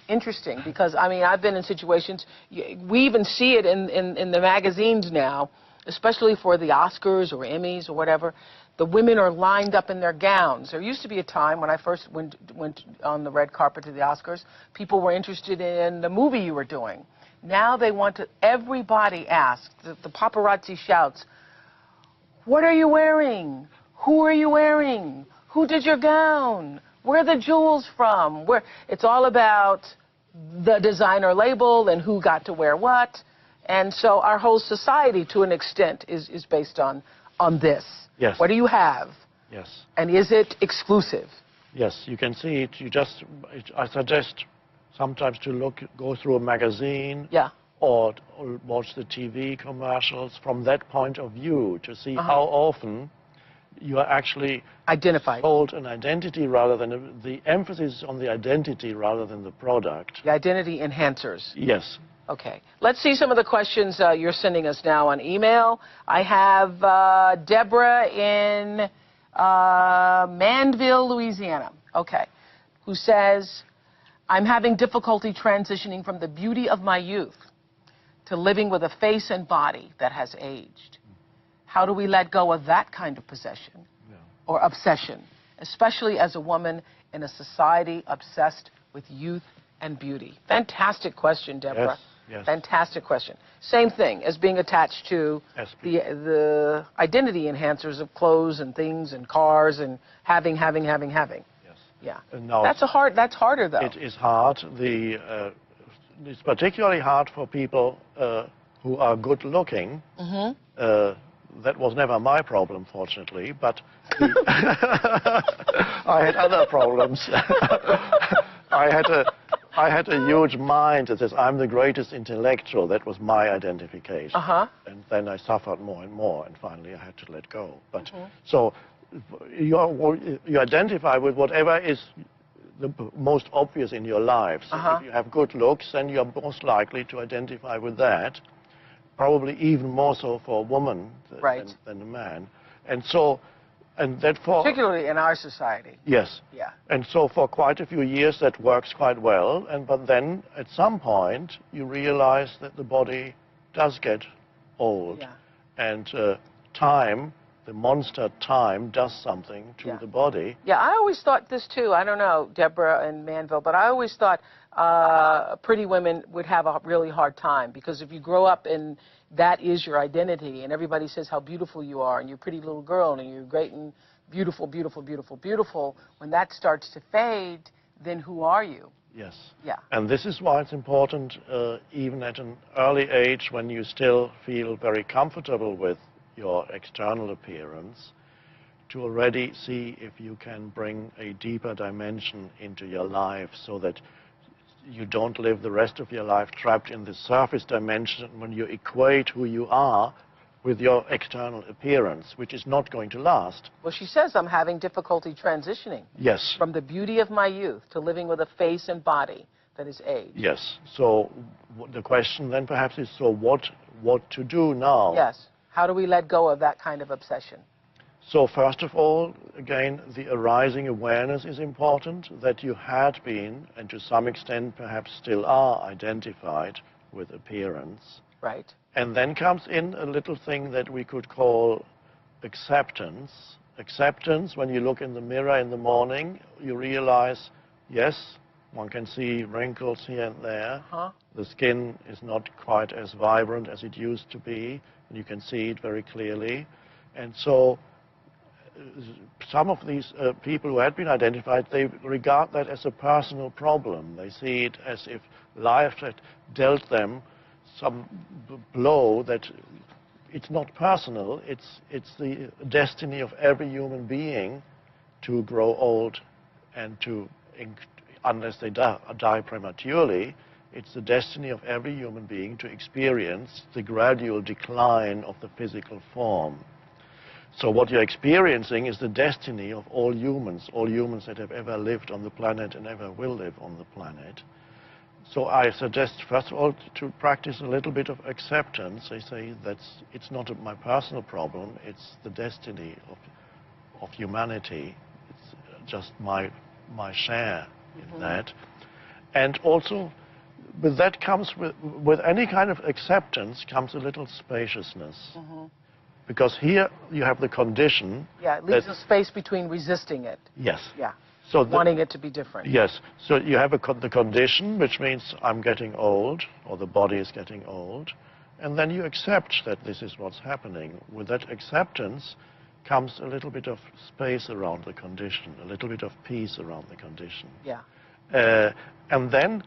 Interesting, because, I mean, I've been in situations, we even see it in the magazines now, especially for the Oscars or Emmys or whatever. The women are lined up in their gowns. There used to be a time when I first went on the red carpet to the Oscars, people were interested in the movie you were doing. Now they want to, everybody asks, the paparazzi shouts, what are you wearing? Who are you wearing? Who did your gown? Where are the jewels from? It's all about the designer label and who got to wear what. And so our whole society, to an extent, is based on this. Yes. What do you have? Yes. And is it exclusive? Yes, you can see it. I suggest sometimes to go through a magazine. Yeah. Or watch the TV commercials from that point of view to see how often you are actually identified. Hold an identity rather than the emphasis on the identity rather than the product. The identity enhancers. Yes. Okay. Let's see some of the questions you're sending us now on email. I have Deborah in Manville, Louisiana. Okay. Who says, I'm having difficulty transitioning from the beauty of my youth to living with a face and body that has aged. How do we let go of that kind of possession or obsession, especially as a woman in a society obsessed with youth and beauty? Fantastic question, Deborah. Yes. Fantastic question. Same thing as being attached to the identity enhancers of clothes and things and cars and having. Yes. Yeah. No, that's harder though. It is hard. It's particularly hard for people who are good looking. That was never my problem, fortunately, but I had other problems. I had a huge mind that says, I'm the greatest intellectual. That was my identification. And then I suffered more and more, and finally I had to let go. But so you identify with whatever is the most obvious in your life. So if you have good looks, then you're most likely to identify with that. Probably even more so for a woman than a man. And so, and that for... Particularly in our society. Yes. Yeah. And so for quite a few years that works quite well, but then at some point you realize that the body does get old. Yeah. And time, the monster time, does something to the body. Yeah, I always thought this too. I don't know, Deborah and Manville, but I always thought pretty women would have a really hard time, because if you grow up and that is your identity and everybody says how beautiful you are and you're a pretty little girl and you're great and beautiful, when that starts to fade, then who are you? Yes. Yeah. And this is why it's important, even at an early age when you still feel very comfortable with your external appearance, to already see if you can bring a deeper dimension into your life so that you don't live the rest of your life trapped in the surface dimension when you equate who you are with your external appearance, which is not going to last. Well, she says, I'm having difficulty transitioning. Yes. From the beauty of my youth to living with a face and body that is aged. Yes. So the question then perhaps is, so what to do now? Yes. How do we let go of that kind of obsession? So first of all, again, the arising awareness is important, that you had been, and to some extent perhaps still are, identified with appearance. Right. And then comes in a little thing that we could call acceptance. Acceptance, when you look in the mirror in the morning, you realize, yes, one can see wrinkles here and there. The skin is not quite as vibrant as it used to be, and you can see it very clearly. And so some of these people who had been identified, they regard that as a personal problem. They see it as if life had dealt them some blow that it's not personal, it's the destiny of every human being to grow old and to, unless they die prematurely, it's the destiny of every human being to experience the gradual decline of the physical form. So what you're experiencing is the destiny of all humans that have ever lived on the planet and ever will live on the planet. So I suggest, first of all, to practice a little bit of acceptance. I say it's not my personal problem, it's the destiny of humanity. It's just my share in that. And also, with that comes, with any kind of acceptance, comes a little spaciousness. Because here you have the condition. Yeah, it leaves a space between resisting it. Yes. Yeah. So wanting it to be different. Yes. So you have the condition, which means I'm getting old, or the body is getting old, and then you accept that this is what's happening. With that acceptance comes a little bit of space around the condition, a little bit of peace around the condition. Yeah. And then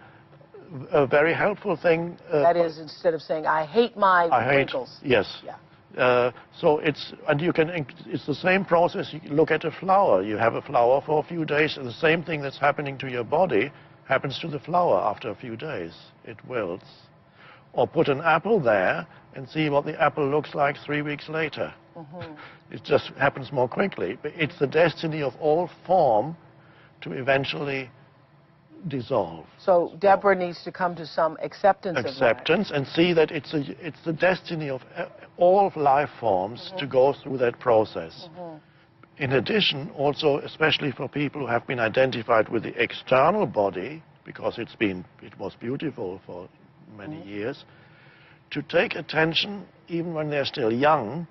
a very helpful thing. That is, instead of saying, I hate my wrinkles. Yes. Yeah. So it's the same process. You look at a flower. You have a flower for a few days, and the same thing that's happening to your body happens to the flower after a few days. It wilts. Or put an apple there, and see what the apple looks like 3 weeks later. It just happens more quickly. But it's the destiny of all form to eventually dissolve. So Deborah needs to come to some acceptance of that. And see that it's the destiny of all life forms to go through that process. In addition, also, especially for people who have been identified with the external body, because it was beautiful for many years, to take attention, even when they're still young,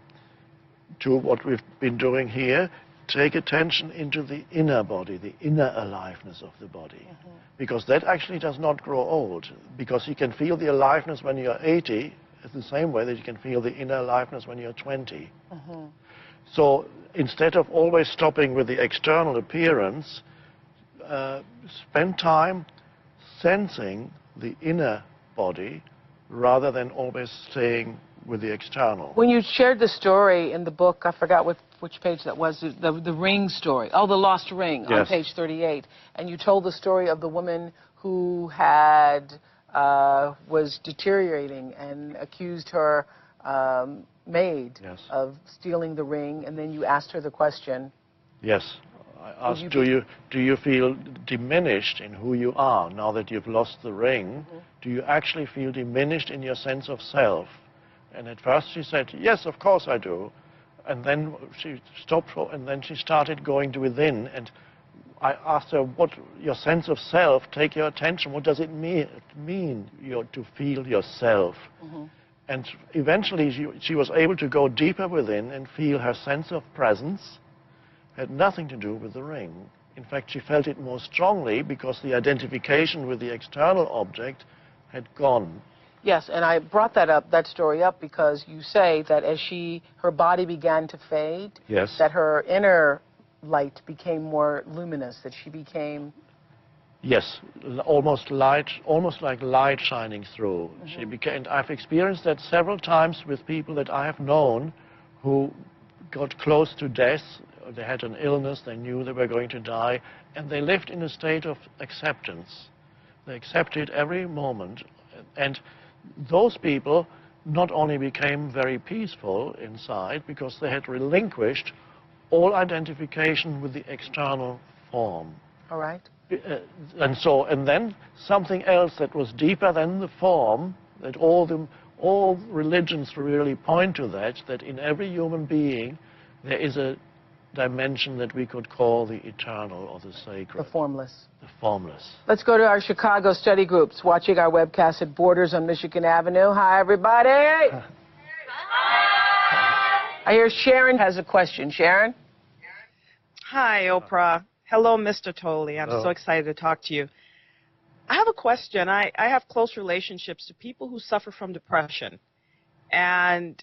to what we've been doing here, take attention into the inner body, the inner aliveness of the body. Because that actually does not grow old. Because you can feel the aliveness when you're 80, it's the same way that you can feel the inner aliveness when you're 20. So instead of always stopping with the external appearance, spend time sensing the inner body rather than always staying with the external. When you shared the story in the book, I forgot which page that was, the ring story. Oh, the lost ring on page 38. And you told the story of the woman who was deteriorating and accused her maid of stealing the ring, and then you asked her the question. Yes. I asked, do you feel diminished in who you are now that you've lost the ring? Do you actually feel diminished in your sense of self? And at first she said, yes, of course I do. And then she stopped, and then she started going to within. And I asked her, what your sense of self, take your attention, what does it mean to feel yourself? And eventually she was able to go deeper within and feel her sense of presence had nothing to do with the ring. In fact, she felt it more strongly because the identification with the external object had gone. Yes, and I brought that story up because you say that as her body began to fade, that her inner light became more luminous, that she became... Yes, almost like light shining through. She became, I've experienced that several times with people that I have known who got close to death. They had an illness, they knew they were going to die, and they lived in a state of acceptance. They accepted every moment. And those people not only became very peaceful inside because they had relinquished all identification with the external form. All right. And then something else that was deeper than the form, that all religions really point to that in every human being there is a dimension that we could call the eternal or the sacred. The formless. The formless. Let's go to our Chicago study groups watching our webcast at Borders on Michigan Avenue. Hi, everybody. Hi. I hear Sharon has a question. Sharon? Hi, Oprah. Hello, Mr. Tolley. I'm so excited to talk to you. I have a question. I have close relationships to people who suffer from depression. And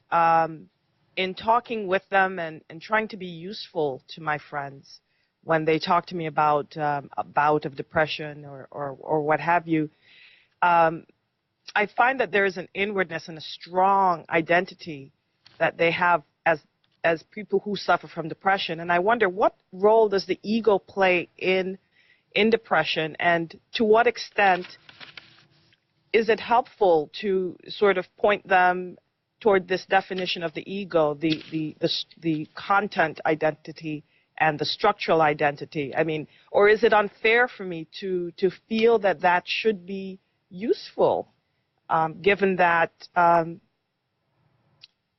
in talking with them and trying to be useful to my friends when they talk to me about a bout of depression or what have you, I find that there is an inwardness and a strong identity that they have as people who suffer from depression. And I wonder, what role does the ego play in depression, and to what extent is it helpful to sort of point them toward this definition of the ego, the content identity and the structural identity? I mean, or is it unfair for me to feel that should be useful, given that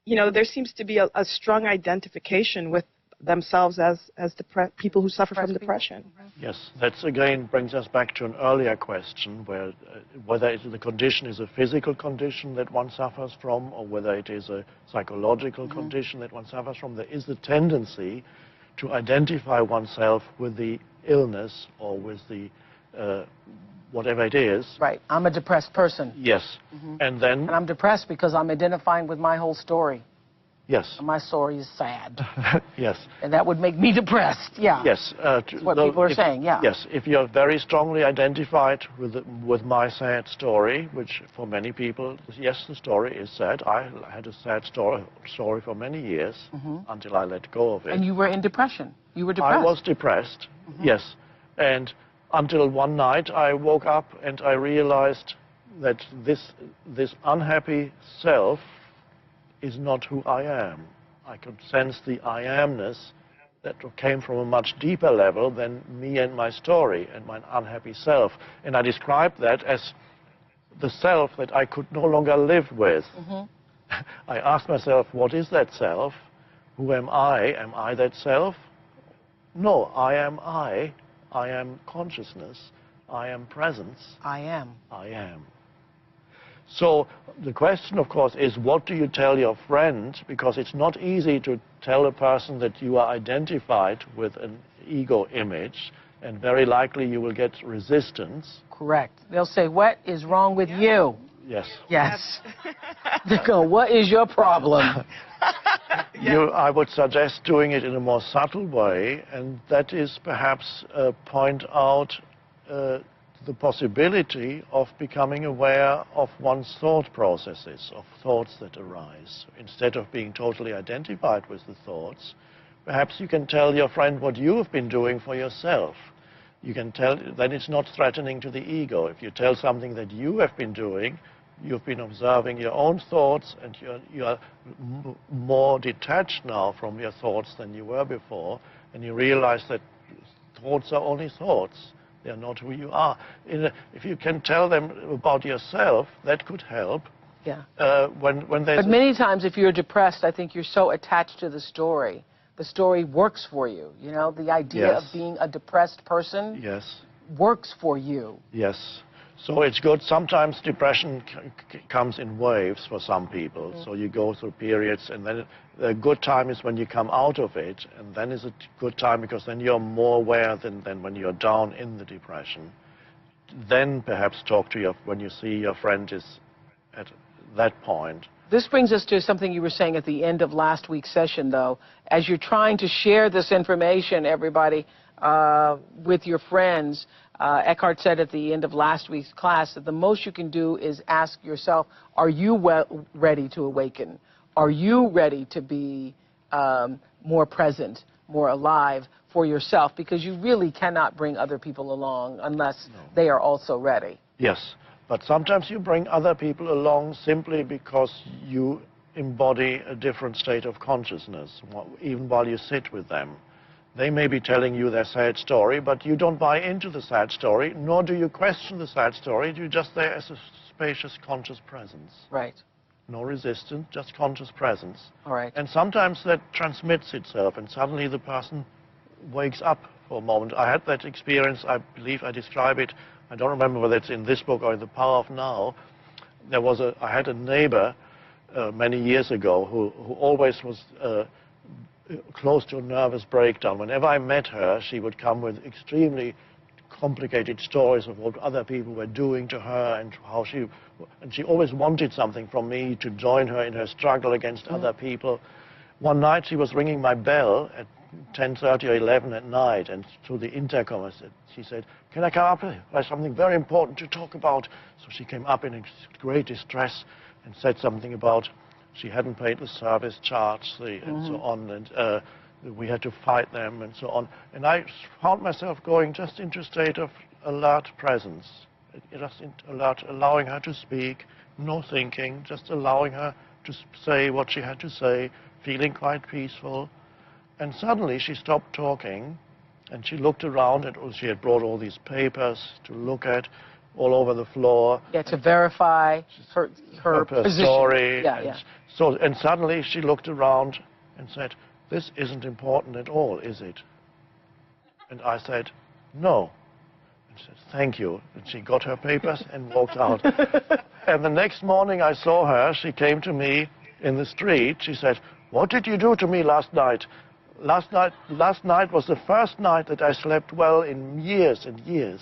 there seems to be a strong identification with themselves as people who suffer from depression? Yes, that again brings us back to an earlier question, where whether the condition is a physical condition that one suffers from, or whether it is a psychological condition that one suffers from. There is the tendency to identify oneself with the illness or with the whatever it is. Right. I'm a depressed person. Yes. And I'm depressed because I'm identifying with my whole story. Yes. My story is sad. Yes. And that would make me depressed. Yeah. Yes. That's what people are saying. Yeah. Yes. If you're very strongly identified with my sad story, which for many people, yes, the story is sad. I had a sad story for many years until I let go of it. And you were in depression. You were depressed. I was depressed. Yes. And until one night I woke up and I realized that this unhappy self is not who I am. I could sense the I amness that came from a much deeper level than me and my story and my unhappy self. And I described that as the self that I could no longer live with. I asked myself, what is that self? Who am I? Am I that self? No, I am I. I am consciousness. I am presence. I am. I am. So the question, of course, is what do you tell your friend? Because it's not easy to tell a person that you are identified with an ego image, and very likely you will get resistance. Correct. They'll say, what is wrong with you? Yes. Yes. They go, what is your problem? I would suggest doing it in a more subtle way, and that is perhaps point out the possibility of becoming aware of one's thought processes, of thoughts that arise. Instead of being totally identified with the thoughts, perhaps you can tell your friend what you have been doing for yourself. You can tell, then it's not threatening to the ego. If you tell something that you have been doing, you've been observing your own thoughts, and you are more detached now from your thoughts than you were before, and you realize that thoughts are only thoughts. They are not who you are. If you can tell them about yourself, that could help. Yeah. But many times, if you're depressed, I think you're so attached to the story. The story works for you. You know, the idea of being a depressed person works for you. Yes. So it's good. Sometimes depression comes in waves for some people. So you go through periods, and then the good time is when you come out of it, and then is a good time because then you're more aware than when you're down in the depression. Then perhaps talk to when you see your friend is at that point. This brings us to something you were saying at the end of last week's session, though. As you're trying to share this information, everybody, with your friends, Eckhardt said at the end of last week's class that the most you can do is ask yourself, are you ready to awaken? Are you ready to be more present, more alive for yourself? Because you really cannot bring other people along unless they are also ready. Yes, but sometimes you bring other people along simply because you embody a different state of consciousness, even while you sit with them. They may be telling you their sad story, but you don't buy into the sad story, nor do you question the sad story. You're just there as a spacious, conscious presence. Right. No resistance, just conscious presence. All right. And sometimes that transmits itself, and suddenly the person wakes up for a moment. I had that experience, I believe I describe it, I don't remember whether it's in this book or in The Power of Now. I had a neighbor many years ago who always was close to a nervous breakdown. Whenever I met her, she would come with extremely complicated stories of what other people were doing to her and how she always wanted something from me to join her in her struggle against other people. One night she was ringing my bell at 10:30 or 11 at night, and through the intercom she said, can I come up? I have something very important to talk about. So she came up in great distress and said something about she hadn't paid the service charge and so on, and we had to fight them and so on. And I found myself going just into a state of alert presence, just alert, allowing her to speak, no thinking, just allowing her to say what she had to say, feeling quite peaceful. And suddenly she stopped talking, and she looked around, and she had brought all these papers to look at all over the floor. Yeah, to verify her position. Story. Yeah. And suddenly she looked around and said, this isn't important at all, is it? And I said, no. And she said, thank you. And she got her papers and walked out. And the next morning I saw her. She came to me in the street. She said, what did you do to me last night? Last night was the first night that I slept well in years and years.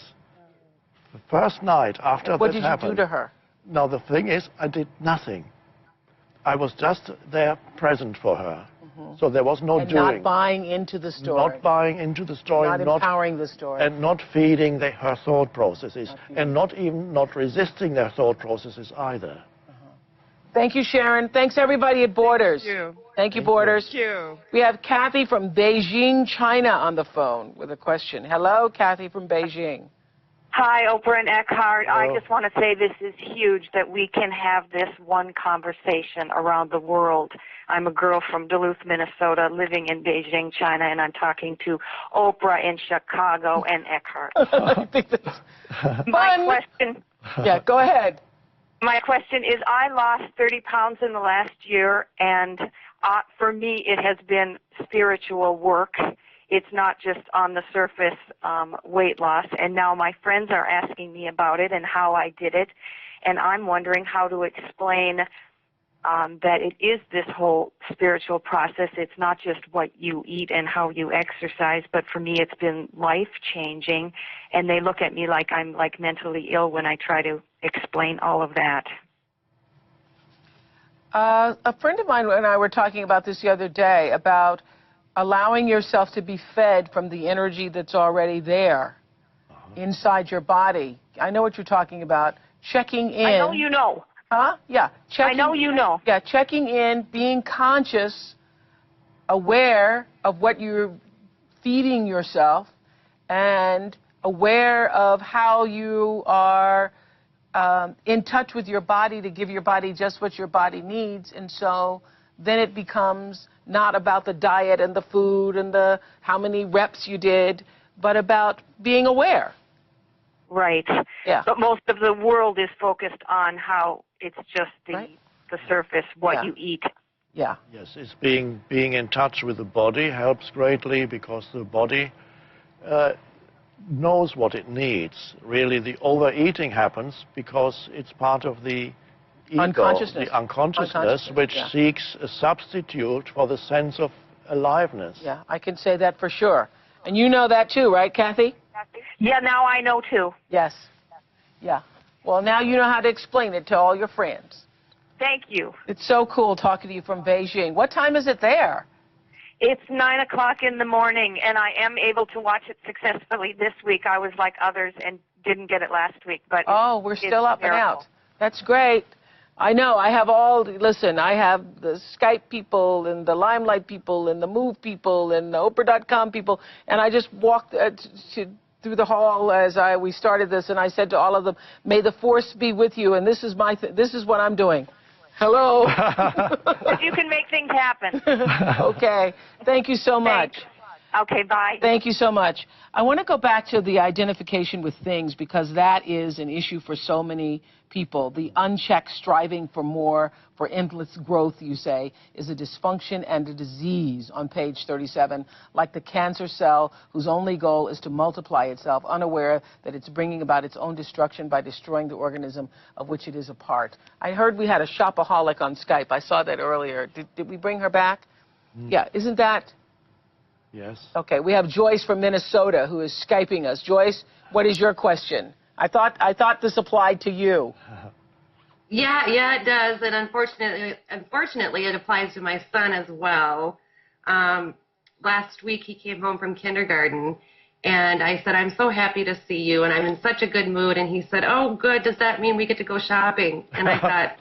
The first night after What this did happened. You do to her? Now, the thing is, I did nothing. I was just there present for her. So there was no doing. Not buying into the story. Not buying into the story. Not empowering the story. And not feeding her thought processes. And not resisting their thought processes either. Thank you, Sharon. Thanks, everybody at Borders. Thank you. Thank you, Borders. Thank you. We have Kathy from Beijing, China on the phone with a question. Hello, Kathy from Beijing. Hi, Oprah and Eckhardt. Hello. I just want to say this is huge that we can have this one conversation around the world. I'm a girl from Duluth, Minnesota, living in Beijing, China, and I'm talking to Oprah in Chicago and Eckhardt. I think that's My fun. question, Yeah, go ahead. my question is, I lost 30 pounds in the last year, and for me, it has been spiritual work. It's not just on the surface weight loss, and now my friends are asking me about it and how I did it, and I'm wondering how to explain that it is this whole spiritual process. It's not just what you eat and how you exercise, but for me it's been life-changing, and they look at me like I'm like mentally ill when I try to explain all of that. A friend of mine and I were talking about this the other day, about allowing yourself to be fed from the energy that's already there inside your body. I know what you're talking about. Checking in. I know you know. Huh? Yeah. I know you know. Yeah, checking in, being conscious, aware of what you're feeding yourself, and aware of how you are in touch with your body to give your body just what your body needs. And so then it becomes not about the diet and the food and the how many reps you did, but about being aware. Right. Yeah. But most of the world is focused on how it's just Right. the surface, what Yeah. you eat. Yeah. Yes, it's being in touch with the body helps greatly, because the body knows what it needs. Really, the overeating happens because it's part of the ego, Unconsciousness. the unconsciousness, which yeah. seeks a substitute for the sense of aliveness. Yeah, I can say that for sure. And you know that too, right, Kathy? Yeah, now I know too. Yes. Yeah. Well, now you know how to explain it to all your friends. Thank you. It's so cool talking to you from Beijing. What time is it there? It's 9 o'clock in the morning, and I am able to watch it successfully this week. I was like others and didn't get it last week, but Oh, we're still up and miracle. out. That's great. I know. I have listen, I have the Skype people and the Limelight people and the Move people and the Oprah.com people, and I just walked through the hall as we started this, and I said to all of them, "May the force be with you," and this is this is what I'm doing. Hello. If you can make things happen. Okay. Thank you so much. Thanks. Okay, bye. Thank you so much. I want to go back to the identification with things, because that is an issue for so many people. The unchecked striving for more, for endless growth, you say, is a dysfunction and a disease on page 37, like the cancer cell whose only goal is to multiply itself, unaware that it's bringing about its own destruction by destroying the organism of which it is a part. I heard we had a shopaholic on Skype. I saw that earlier. Did we bring her back? Yeah, isn't that... Yes. Okay, we have Joyce from Minnesota who is Skyping us. Joyce, what is your question? I thought this applied to you. Yeah, it does, and unfortunately, it applies to my son as well. Last week, he came home from kindergarten, and I said, "I'm so happy to see you, and I'm in such a good mood." And he said, "Oh, good. Does that mean we get to go shopping?" And I thought,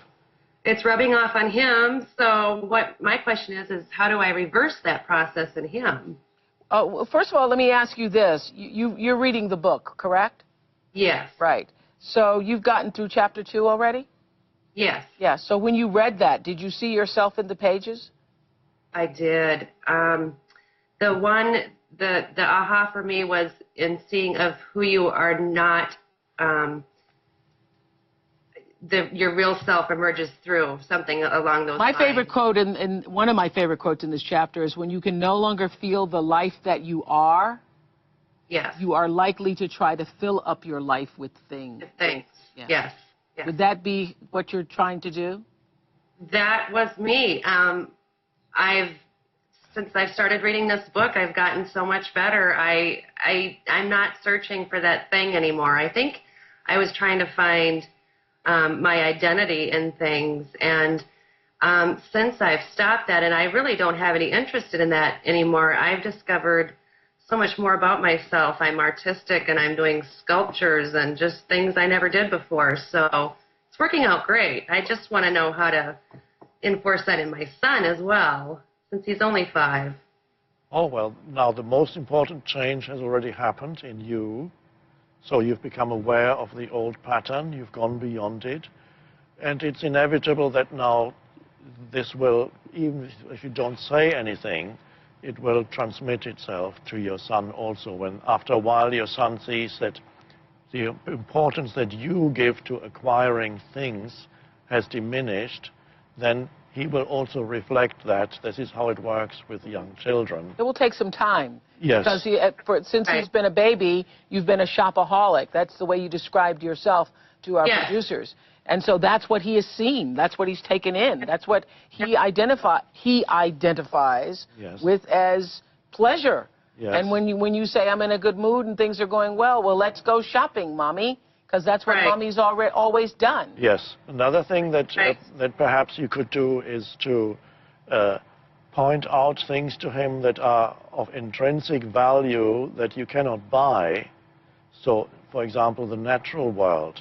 it's rubbing off on him. So what my question is how do I reverse that process in him? Well, first of all, let me ask you this. You're reading the book, correct? Yes. Right. So you've gotten through chapter 2 already? Yes. Yeah. So when you read that, did you see yourself in the pages? I did. The aha for me was in seeing of who you are not, your real self emerges through, something along those lines. My favorite quote, and one of my favorite quotes in this chapter is, when you can no longer feel the life that you are, yes, you are likely to try to fill up your life with things. Things. Yeah. Yes. Would that be what you're trying to do? That was me. Since I've started reading this book, I've gotten so much better. I'm not searching for that thing anymore. I think I was trying to find my identity in things, and since I've stopped that, and I really don't have any interest in that anymore, I've discovered so much more about myself. I'm artistic, and I'm doing sculptures and just things I never did before, so it's working out great. I just want to know how to enforce that in my son as well, since he's only 5. Oh, well, now the most important change has already happened in you. So you've become aware of the old pattern, you've gone beyond it, and it's inevitable that now this will, even if you don't say anything, it will transmit itself to your son also, when after a while your son sees that the importance that you give to acquiring things has diminished, then he will also reflect that. This is how it works with young children. It will take some time. Yes. Because since he's been a baby, you've been a shopaholic. That's the way you described yourself to our producers. And so that's what he has seen. That's what he's taken in. That's what he identifies with as pleasure. Yes. And when you say, I'm in a good mood and things are going well, let's go shopping, Mommy, because that's what Mommy's always done. Yes. Another thing that perhaps you could do is to point out things to him that are of intrinsic value that you cannot buy. So, for example, the natural world.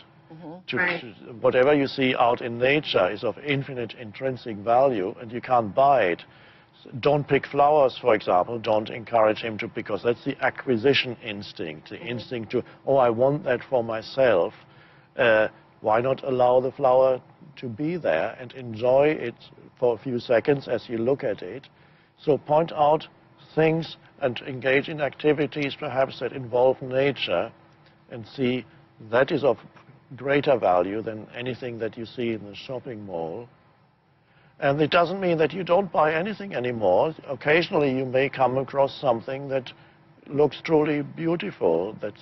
Whatever you see out in nature is of infinite intrinsic value, and you can't buy it. Don't pick flowers, for example. Don't encourage him to, because that's the acquisition instinct, the instinct to, oh, I want that for myself. Why not allow the flower to be there and enjoy it for a few seconds as you look at it? So point out things and engage in activities perhaps that involve nature, and see that is of greater value than anything that you see in the shopping mall. And it doesn't mean that you don't buy anything anymore. Occasionally you may come across something that looks truly beautiful, that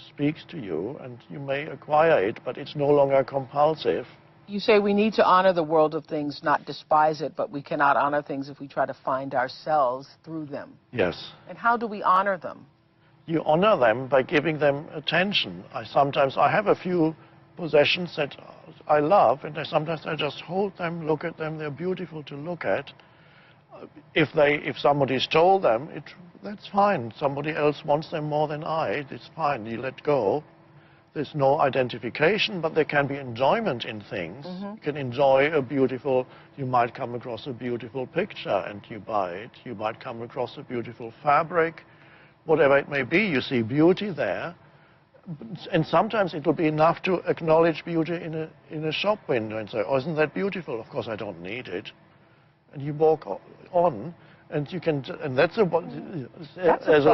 speaks to you, and you may acquire it, but it's no longer compulsive. You say we need to honor the world of things, not despise it, but we cannot honor things if we try to find ourselves through them. Yes. And how do we honor them? You honor them by giving them attention. I have a few possessions that I love, and sometimes I just hold them, look at them. They're beautiful to look at. If somebody stole them, that's fine. Somebody else wants them more than I. It's fine. You let go. There's no identification, but there can be enjoyment in things. You can enjoy you might come across a beautiful picture and you buy it. You might come across a beautiful fabric. Whatever it may be, you see beauty there. And sometimes it will be enough to acknowledge beauty in a shop window and say, oh, isn't that beautiful? Of course, I don't need it. And you walk on, and you can, and that's a thought. There's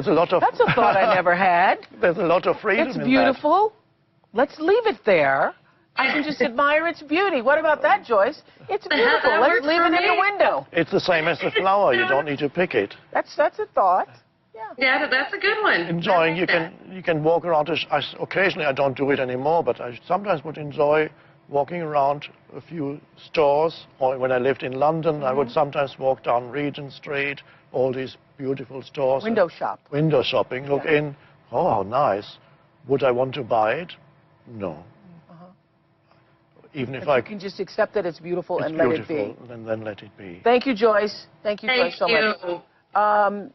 a lot of... That's a thought I never had. There's a lot of freedom in that. It's beautiful. Let's leave it there. I can just admire its beauty. What about that, Joyce? It's beautiful. Let's leave it in the window. It's the same as the flower. You don't need to pick it. That's a thought. Yeah, that's a good one. Enjoying, you can walk around. Occasionally, I don't do it anymore, but I sometimes would enjoy walking around a few stores. Or when I lived in London, I would sometimes walk down Regent Street, all these beautiful stores. Window shop. Window shopping. Look in. Oh, how nice. Would I want to buy it? No. Even if I can just accept that it's beautiful and let it be. And then let it be. Thank you, Joyce. Thank you, Joyce, so much.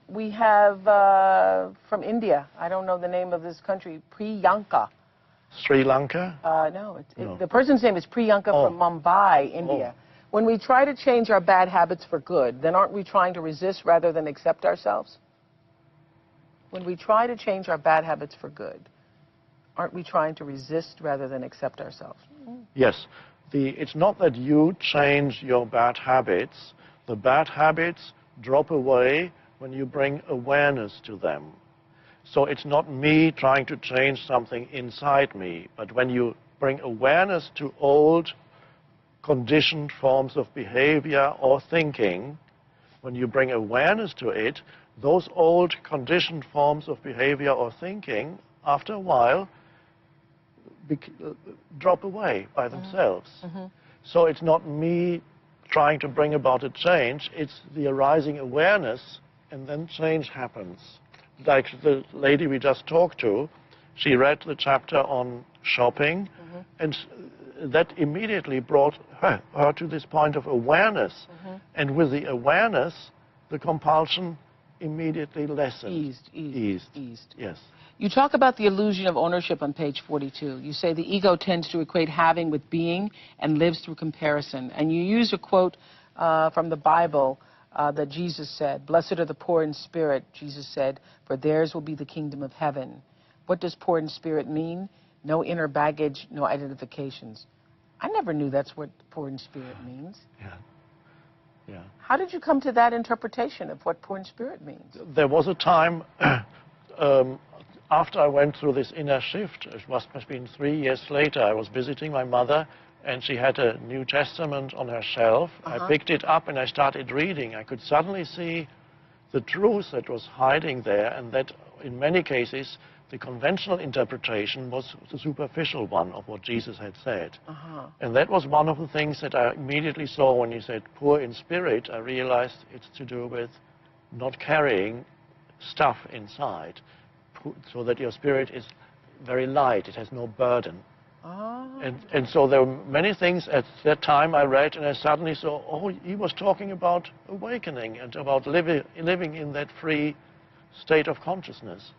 We have from India. I don't know the name of this country. Priyanka. Sri Lanka? No, the person's name is Priyanka from Mumbai, India. When we try to change our bad habits for good, then aren't we trying to resist rather than accept ourselves? When we try to change our bad habits for good, aren't we trying to resist rather than accept ourselves? Yes. It's not that you change your bad habits. The bad habits drop away when you bring awareness to them. So it's not me trying to change something inside me, but when you bring awareness to old conditioned forms of behavior or thinking, when you bring awareness to it, those old conditioned forms of behavior or thinking, after a while, drop away by themselves. So it's not me trying to bring about a change, it's the arising awareness, and then change happens. Like the lady we just talked to, she read the chapter on shopping, and that immediately brought her to this point of awareness. And with the awareness, the compulsion immediately lessened. Eased. Yes. You talk about the illusion of ownership on page 42. You say the ego tends to equate having with being and lives through comparison. And you use a quote from the Bible that Jesus said, "Blessed are the poor in spirit," Jesus said, "for theirs will be the kingdom of heaven." What does poor in spirit mean? No inner baggage, no identifications. I never knew that's what poor in spirit means. Yeah. Yeah. How did you come to that interpretation of what poor in spirit means? There was a time after I went through this inner shift, it must have been 3 years later, I was visiting my mother, and she had a New Testament on her shelf. I picked it up and I started reading. I could suddenly see the truth that was hiding there, and that in many cases the conventional interpretation was the superficial one of what Jesus had said. And that was one of the things that I immediately saw when he said poor in spirit. I realized it's to do with not carrying stuff inside, so that your spirit is very light, it has no burden. And so there were many things at that time I read, and I suddenly saw, oh, he was talking about awakening and about living in that free state of consciousness.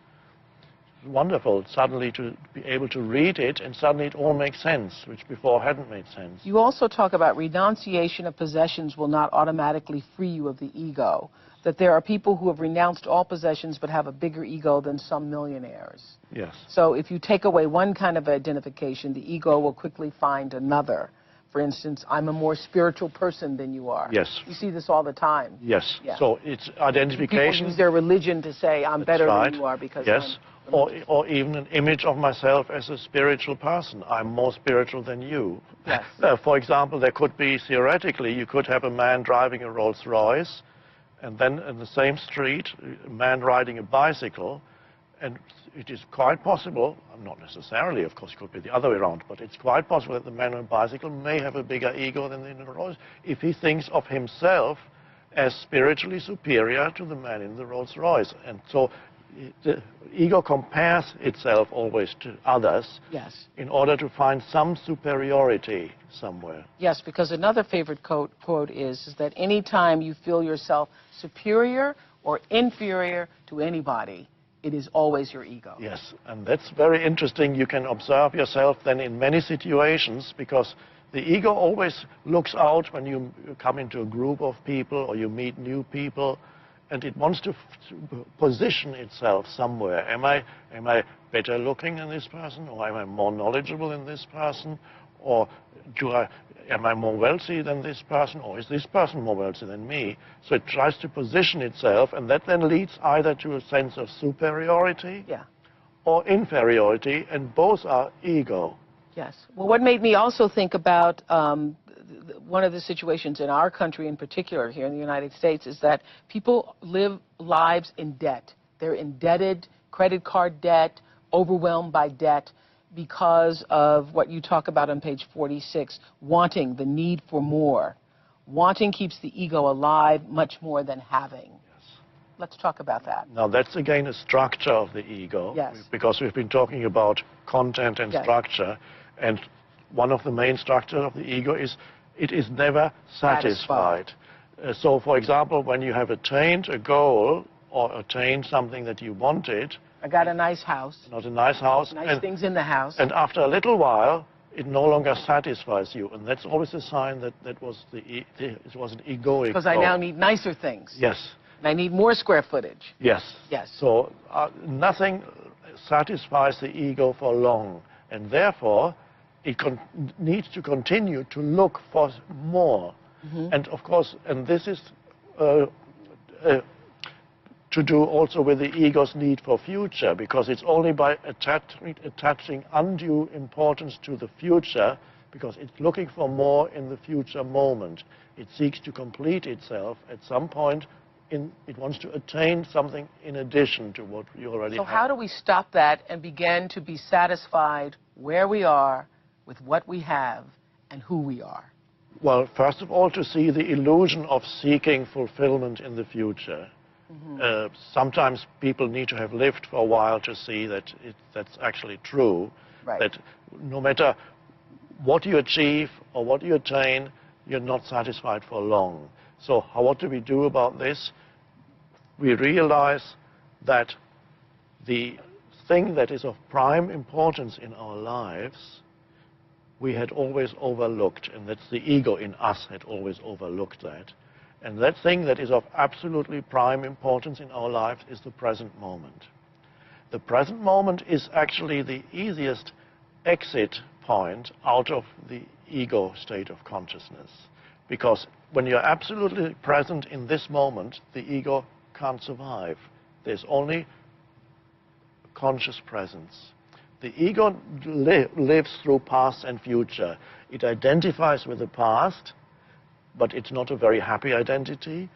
Wonderful suddenly to be able to read it, and suddenly it all makes sense, which before hadn't made sense. You also talk about renunciation of possessions will not automatically free you of the ego, that there are people who have renounced all possessions but have a bigger ego than some millionaires. Yes. So if you take away one kind of identification, the ego will quickly find another. For instance, I'm a more spiritual person than you are. Yes. You see this all the time. Yes. Yeah. So it's identification. People use their religion to say, I'm better than you are because yes. Or even an image of myself as a spiritual person. I'm more spiritual than you. Yes. For example, there could be, theoretically, you could have a man driving a Rolls Royce, and then in the same street, a man riding a bicycle, and it is quite possible, not necessarily, of course, it could be the other way around, but it's quite possible that the man on a bicycle may have a bigger ego than the Rolls Royce if he thinks of himself as spiritually superior to the man in the Rolls Royce. And so the ego compares itself always to others. Yes. In order to find some superiority somewhere. Yes, because another favorite quote is that any time you feel yourself superior or inferior to anybody, it is always your ego. Yes, and that's very interesting. You can observe yourself then in many situations, because the ego always looks out when you come into a group of people or you meet new people, and it wants to position itself somewhere. Am I better looking than this person, or am I more knowledgeable than this person, or am I more wealthy than this person, or is this person more wealthy than me? So it tries to position itself, and that then leads either to a sense of superiority or inferiority, and both are ego. Yes. Well, what made me also think about one of the situations in our country in particular, here in the United States, is that people live lives in debt. They're indebted, credit card debt, overwhelmed by debt, because of what you talk about on page 46, wanting, the need for more. Wanting keeps the ego alive much more than having. Yes. Let's talk about that. Now, that's again a structure of the ego. Yes. Because we've been talking about content and structure, and one of the main structures of the ego is it is never satisfied. So, for example, when you have attained a goal or attained something that you wanted, I got a nice house. Not a nice house. Nice things in the house. And after a little while, it no longer satisfies you. And that's always a sign that it was an egoic Because I now need nicer things. Yes. And I need more square footage. Yes. Yes. So nothing satisfies the ego for long. And therefore, it needs to continue to look for more. And of course, and this is to do also with the ego's need for future, because it's only by attaching undue importance to the future, because it's looking for more in the future moment. It seeks to complete itself at some point. It wants to attain something in addition to what we already have. So how do we stop that and begin to be satisfied where we are, with what we have, and who we are? Well, first of all, to see the illusion of seeking fulfillment in the future. Sometimes people need to have lived for a while to see that that's actually true. Right. That no matter what you achieve or what you attain, you're not satisfied for long. So what do we do about this? We realize that the thing that is of prime importance in our lives, we had always overlooked, and that's the ego in us had always overlooked that. And that thing that is of absolutely prime importance in our lives is the present moment. The present moment is actually the easiest exit point out of the ego state of consciousness. Because when you're absolutely present in this moment, the ego can't survive. There's only conscious presence. The ego lives through past and future. It identifies with the past, but it's not a very happy identity.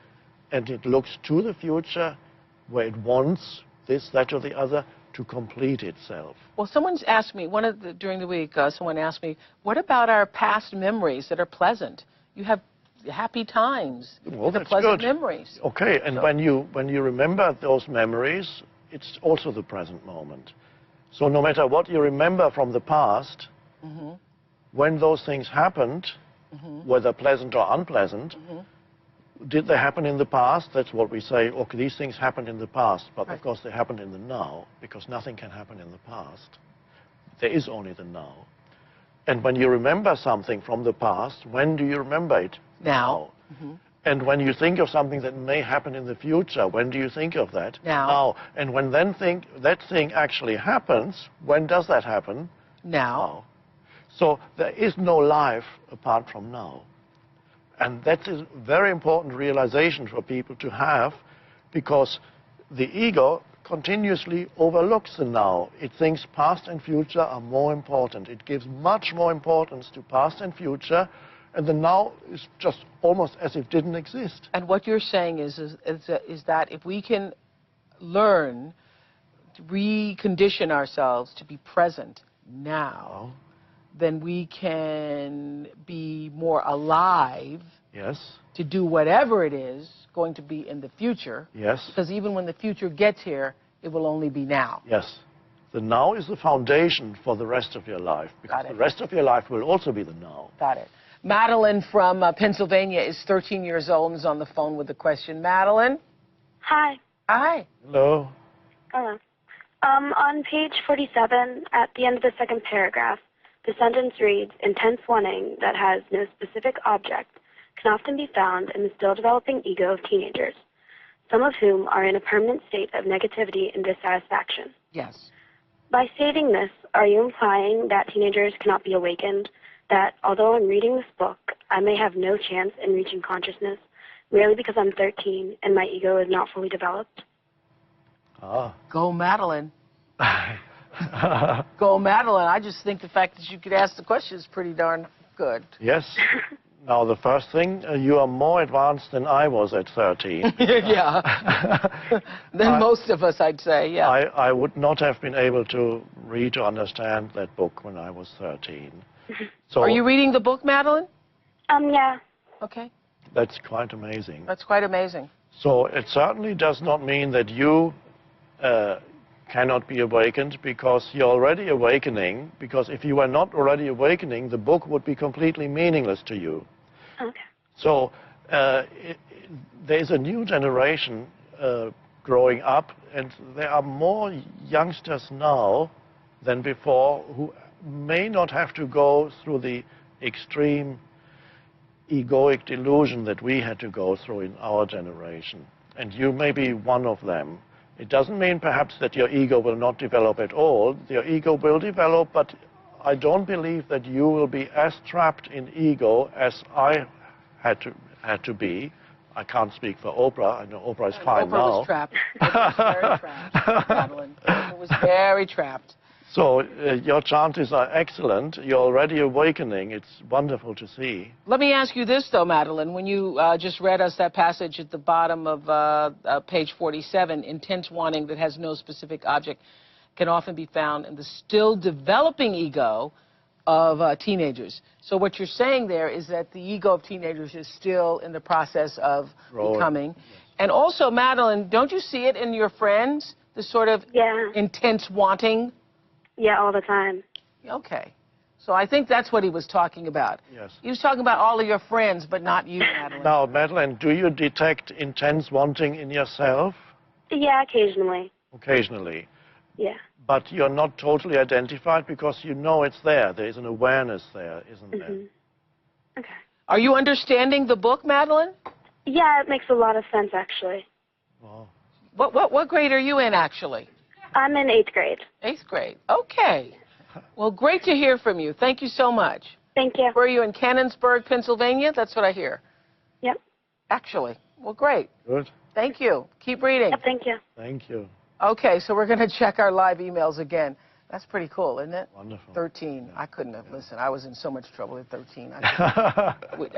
And it looks to the future where it wants this, that, or the other to complete itself. Well, someone's asked me, during the week, someone asked me, what about our past memories that are pleasant? You have happy times, well, the pleasant memories. Okay, and so, when you remember those memories, it's also the present moment. So no matter what you remember from the past, when those things happened, whether pleasant or unpleasant, did they happen in the past? That's what we say, okay, these things happened in the past, but of course they happened in the now, because nothing can happen in the past. There is only the now. And when you remember something from the past, when do you remember it? Now. And when you think of something that may happen in the future, when do you think of that? Now. And when then that thing actually happens, when does that happen? Now. So there is no life apart from now. And that is a very important realization for people to have, because the ego continuously overlooks the now. It thinks past and future are more important. It gives much more importance to past and future, and the now is just almost as if it didn't exist. And what you're saying is that if we can learn to recondition ourselves to be present now, then we can be more alive to do whatever it is going to be in the future. Because even when the future gets here, it will only be now. The now is the foundation for the rest of your life, because the rest of your life will also be the now. Got it. Madeline from Pennsylvania is 13 years old and is on the phone with a question. Madeline? Hi. Hi. Hello. Hello. On page 47, at the end of the second paragraph, the sentence reads, intense wanting that has no specific object can often be found in the still developing ego of teenagers, some of whom are in a permanent state of negativity and dissatisfaction. Yes. By stating this, are you implying that teenagers cannot be awakened, that although I'm reading this book, I may have no chance in reaching consciousness merely because I'm 13 and my ego is not fully developed? Go Madeline. Go Madeline. I just think the fact that you could ask the question is pretty darn good. Yes. Now, the first thing, you are more advanced than I was at 13. Than most of us, I'd say, I would not have been able to read or understand that book when I was 13. So, are you reading the book, Madeline? Yeah. Okay. That's quite amazing. That's quite amazing. So it certainly does not mean that you cannot be awakened, because you're already awakening, because if you were not already awakening, the book would be completely meaningless to you. Okay. So there's a new generation growing up, and there are more youngsters now than before who may not have to go through the extreme egoic delusion that we had to go through in our generation. And you may be one of them. It doesn't mean perhaps that your ego will not develop at all. Your ego will develop, but I don't believe that you will be as trapped in ego as I had to be. I can't speak for Oprah. I know Oprah is fine now. Oprah was trapped. Oprah was very trapped, Madeline. Oprah was very trapped. So your chances are excellent. You're already awakening. It's wonderful to see. Let me ask you this, though, Madeline. When you just read us that passage at the bottom of page 47, intense wanting that has no specific object can often be found in the still developing ego of teenagers. So what you're saying there is that the ego of teenagers is still in the process of becoming. And also, Madeline, don't you see it in your friends, the sort of intense wanting? Yeah, all the time. Okay. So I think that's what he was talking about. Yes. He was talking about all of your friends, but not you, Madeline. Now, Madeline, do you detect intense wanting in yourself? Yeah, occasionally. Occasionally. Yeah. But you're not totally identified because you know it's there. There is an awareness there, isn't there? Okay. Are you understanding the book, Madeline? Yeah, it makes a lot of sense, actually. Wow. What grade are you in, actually? I'm in 8th grade. 8th grade. Okay. Well, great to hear from you. Thank you so much. Thank you. Were you in Canonsburg, Pennsylvania? That's what I hear. Yep. Actually. Well, great. Good. Thank you. Keep reading. Yep, thank you. Thank you. Okay, so we're going to check our live emails again. That's pretty cool, isn't it? Wonderful. 13. I couldn't have. Listen, I was in so much trouble at 13. I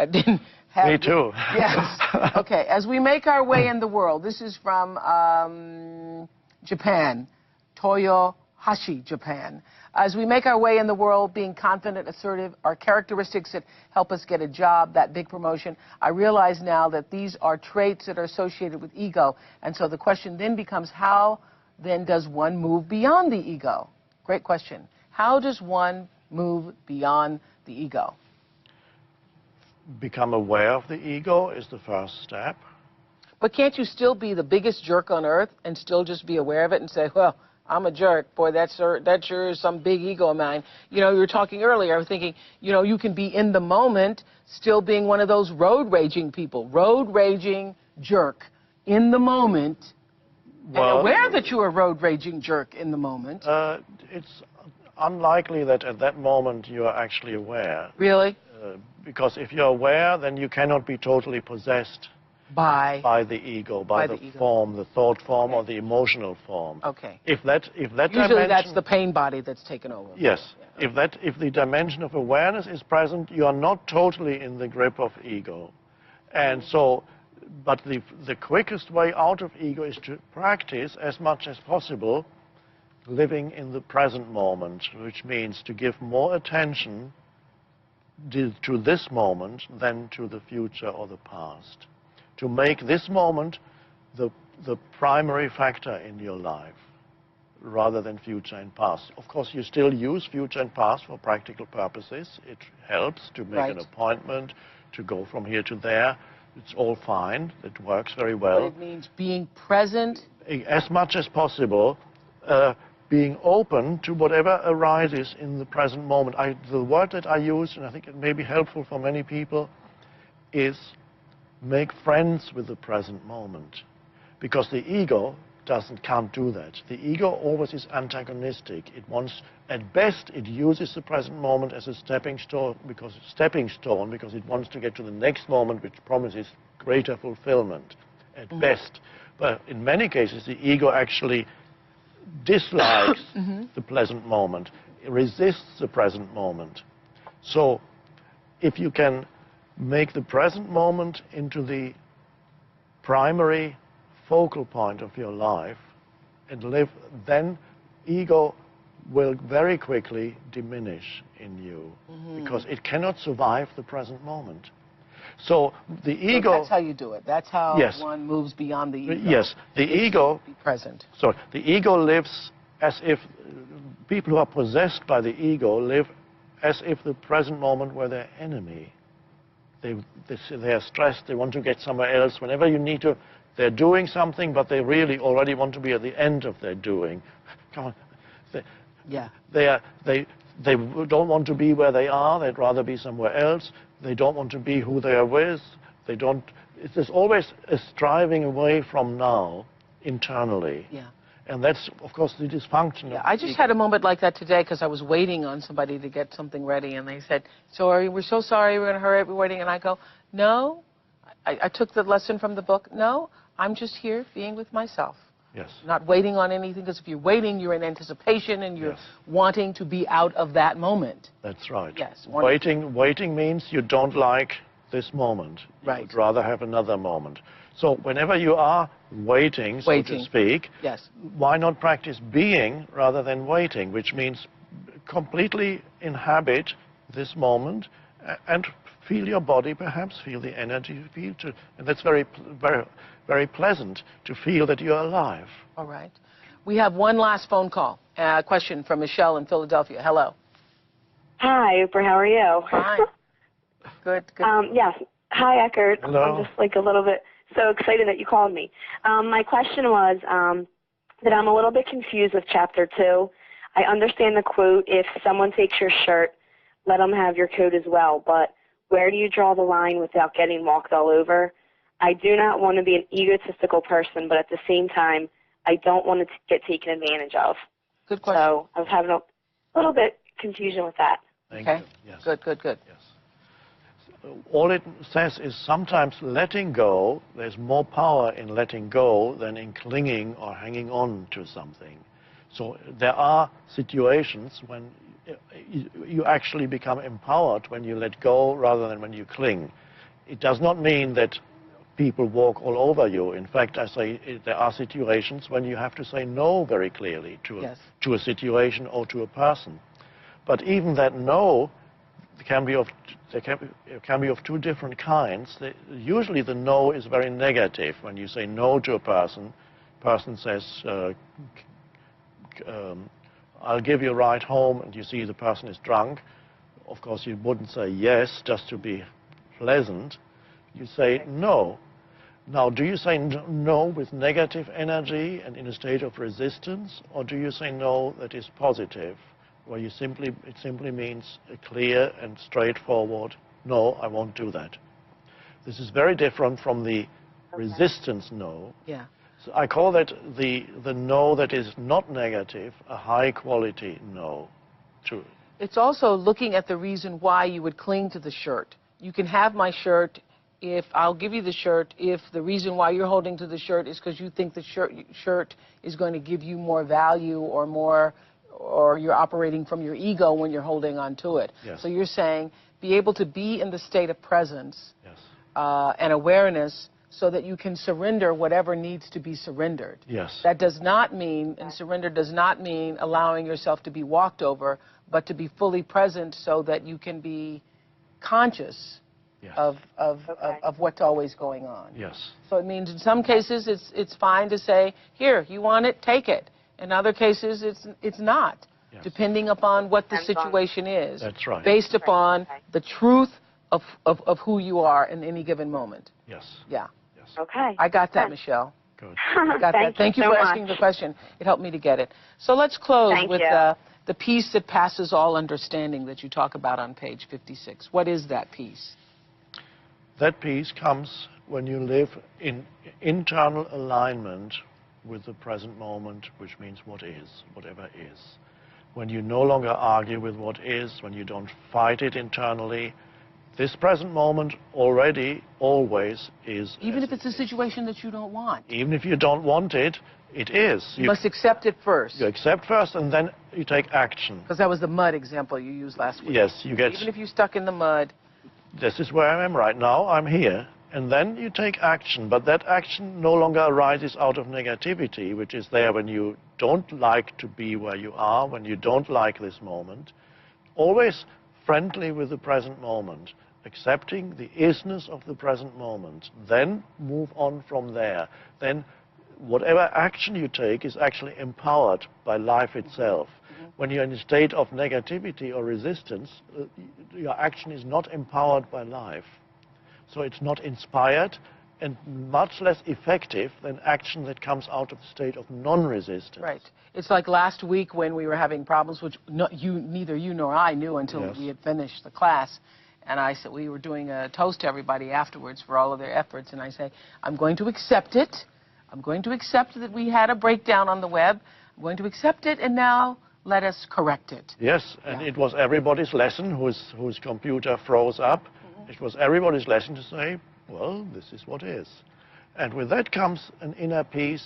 didn't have. Me too. Yes. Okay, as we make our way in the world, this is from Japan, Toyohashi, Japan. As we make our way in the world, being confident, assertive, are characteristics that help us get a job, that big promotion. I realize now that these are traits that are associated with ego. And so the question then becomes, how then does one move beyond the ego? Great question. How does one move beyond the ego? Become aware of the ego is the first step. But can't you still be the biggest jerk on earth and still just be aware of it and say, well, I'm a jerk. Boy, that sure is some big ego of mine. You know, you were talking earlier, I was thinking, you know, you can be in the moment still being one of those road raging people. Road raging jerk in the moment. Well, and aware that you're a road raging jerk in the moment. It's unlikely that at that moment you are actually aware. Really? Because if you're aware, then you cannot be totally possessed by the ego, by the ego form, the thought form, or the emotional form. Okay. If that usually dimension, that's the pain body that's taken over. Yes. Yeah. If the dimension of awareness is present, you are not totally in the grip of ego, and so. But the quickest way out of ego is to practice as much as possible living in the present moment, which means to give more attention to this moment than to the future or the past. To make this moment the primary factor in your life rather than future and past. Of course, you still use future and past for practical purposes. It helps to make an appointment, to go from here to there. It's all fine. It works very well. But it means being present? As much as possible, being open to whatever arises in the present moment. The word that I use, and I think it may be helpful for many people, is make friends with the present moment. Because the ego can't do that. The ego always is antagonistic. It wants, at best, it uses the present moment as a stepping stone because it wants to get to the next moment, which promises greater fulfillment, at best. But in many cases, the ego actually dislikes the pleasant moment. It resists the present moment. So if you can make the present moment into the primary focal point of your life and live, then ego will very quickly diminish in you because it cannot survive the present moment. So the ego... So that's how you do it. That's how one moves beyond the ego. Yes. The ego... Be present. So the ego lives as if... People who are possessed by the ego live as if the present moment were their enemy. They are stressed. They want to get somewhere else. Whenever you need to... They're doing something, but they really already want to be at the end of their doing. Come on. They don't want to be where they are. They'd rather be somewhere else. They don't want to be who they are with. There's always a striving away from now internally. Yeah. And that's, of course, the dysfunction. Yeah, I just had a moment like that today because I was waiting on somebody to get something ready, and they said, sorry, we're so sorry, we're going to hurry up, we're waiting. And I go, no. I took the lesson from the book. No, I'm just here being with myself. Yes. Not waiting on anything, because if you're waiting, you're in anticipation and you're wanting to be out of that moment. That's right. Yes. Waiting means you don't like this moment. Right. You'd rather have another moment. So whenever you are waiting, so to speak, why not practice being rather than waiting, which means completely inhabit this moment and feel your body, perhaps feel the energy, and that's very, very, very pleasant to feel that you're alive. All right. We have one last phone call. Question from Michelle in Philadelphia. Hello. Hi, Oprah. How are you? Hi. Good. Yes. Hi, Eckhardt. Hello. I'm just like a little bit so excited that you called me. My question was that I'm a little bit confused with Chapter 2. I understand the quote, if someone takes your shirt, let them have your coat as well, but where do you draw the line without getting walked all over? I do not want to be an egotistical person, but at the same time, I don't want to get taken advantage of. Good question. So I was having a little bit confusion with that. Thank Okay. you. Yes. Good. Yes. All it says is sometimes letting go, there's more power in letting go than in clinging or hanging on to something. So there are situations when you actually become empowered when you let go rather than when you cling. It does not mean that people walk all over you. In fact, I say there are situations when you have to say no very clearly to a situation or to a person. But even that no can be of two different kinds. Usually the no is very negative. When you say no to a person says, I'll give you a ride home, and you see the person is drunk. Of course, you wouldn't say yes just to be pleasant. You say no. Now, do you say no with negative energy and in a state of resistance, or do you say no that is positive, where it simply means a clear and straightforward, no, I won't do that? This is very different from the resistance no. Yeah. So I call that the no that is not negative, a high quality no. It's also looking at the reason why you would cling to the shirt. You can have my shirt if I'll give you the shirt if the reason why you're holding to the shirt is because you think the shirt is going to give you more value or you're operating from your ego when you're holding on to it. Yes. So you're saying be able to be in the state of presence Yes. And awareness so that you can surrender whatever needs to be surrendered. Yes. That does not mean, and surrender does not mean allowing yourself to be walked over, but to be fully present so that you can be conscious Yes. of what's always going on. Yes. So it means in some cases it's fine to say, here, you want it, take it. In other cases it's not, Yes. depending upon what the situation is. That's right. Based upon the truth of who you are in any given moment. Yes. Yeah. Yes. Okay. I got that, Michelle. Good. I got that. Thank you so for much. asking the question. It helped me to get it. So let's close Thank with you. the peace that passes all understanding that you talk about on page 56. What is that peace? That peace comes when you live in internal alignment with the present moment, which means what is, whatever is. When you no longer argue with what is, when you don't fight it internally, this present moment already, always is. Even if it's a situation that you don't want. Even if you don't want it, it is. You must accept it first. You accept first, and then you take action. Because that was the mud example you used last week. Yes, you get. Even if you're stuck in the mud. This is where I am right now. I'm here. And then you take action. But that action no longer arises out of negativity, which is there when you don't like to be where you are, when you don't like this moment. Always friendly with the present moment, accepting the isness of the present moment. Then move on from there. Then whatever action you take is actually empowered by life itself. When you're in a state of negativity or resistance, your action is not empowered by life. So it's not inspired and much less effective than action that comes out of a state of non-resistance. Right. It's like last week when we were having problems, which neither you nor I knew until we had finished the class. And I said, we were doing a toast to everybody afterwards for all of their efforts. And I say, I'm going to accept it. I'm going to accept that we had a breakdown on the web. I'm going to accept it, and now let us correct it. Yes, and it was everybody's lesson whose computer froze up. It was everybody's lesson to say, well, this is what is. And with that comes an inner peace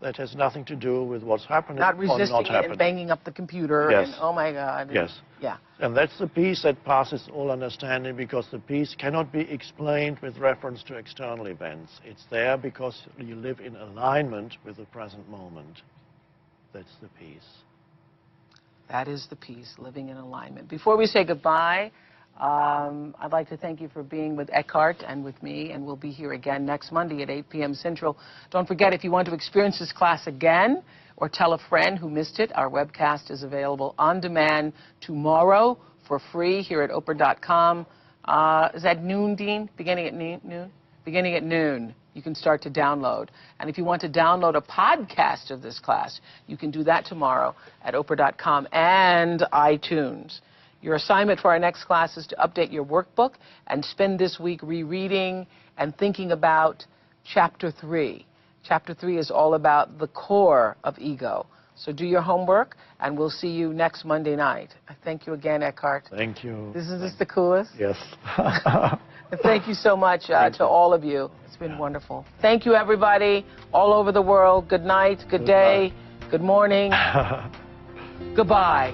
that has nothing to do with what's happening Not or resisting not happening. it and banging up the computer and, oh, my God. Yes. Yeah. And that's the peace that passes all understanding, because the peace cannot be explained with reference to external events. It's there because you live in alignment with the present moment. That's the peace. That is the peace, living in alignment. Before we say goodbye, I'd like to thank you for being with Eckhardt and with me, and we'll be here again next Monday at 8 p.m. Central. Don't forget, if you want to experience this class again or tell a friend who missed it, our webcast is available on demand tomorrow for free here at oprah.com. Is that noon, Dean? Beginning at noon? Beginning at noon. You can start to download. And if you want to download a podcast of this class, you can do that tomorrow at oprah.com and iTunes. Your assignment for our next class is to update your workbook and spend this week rereading and thinking about Chapter 3. Chapter 3 is all about the core of ego. So do your homework, and we'll see you next Monday night. I thank you again, Eckhardt. Thank you. Isn't this the coolest? Yes. And thank you so much to all of you. It's been wonderful. Thank you, everybody, all over the world. Good night, good day, good morning. Goodbye.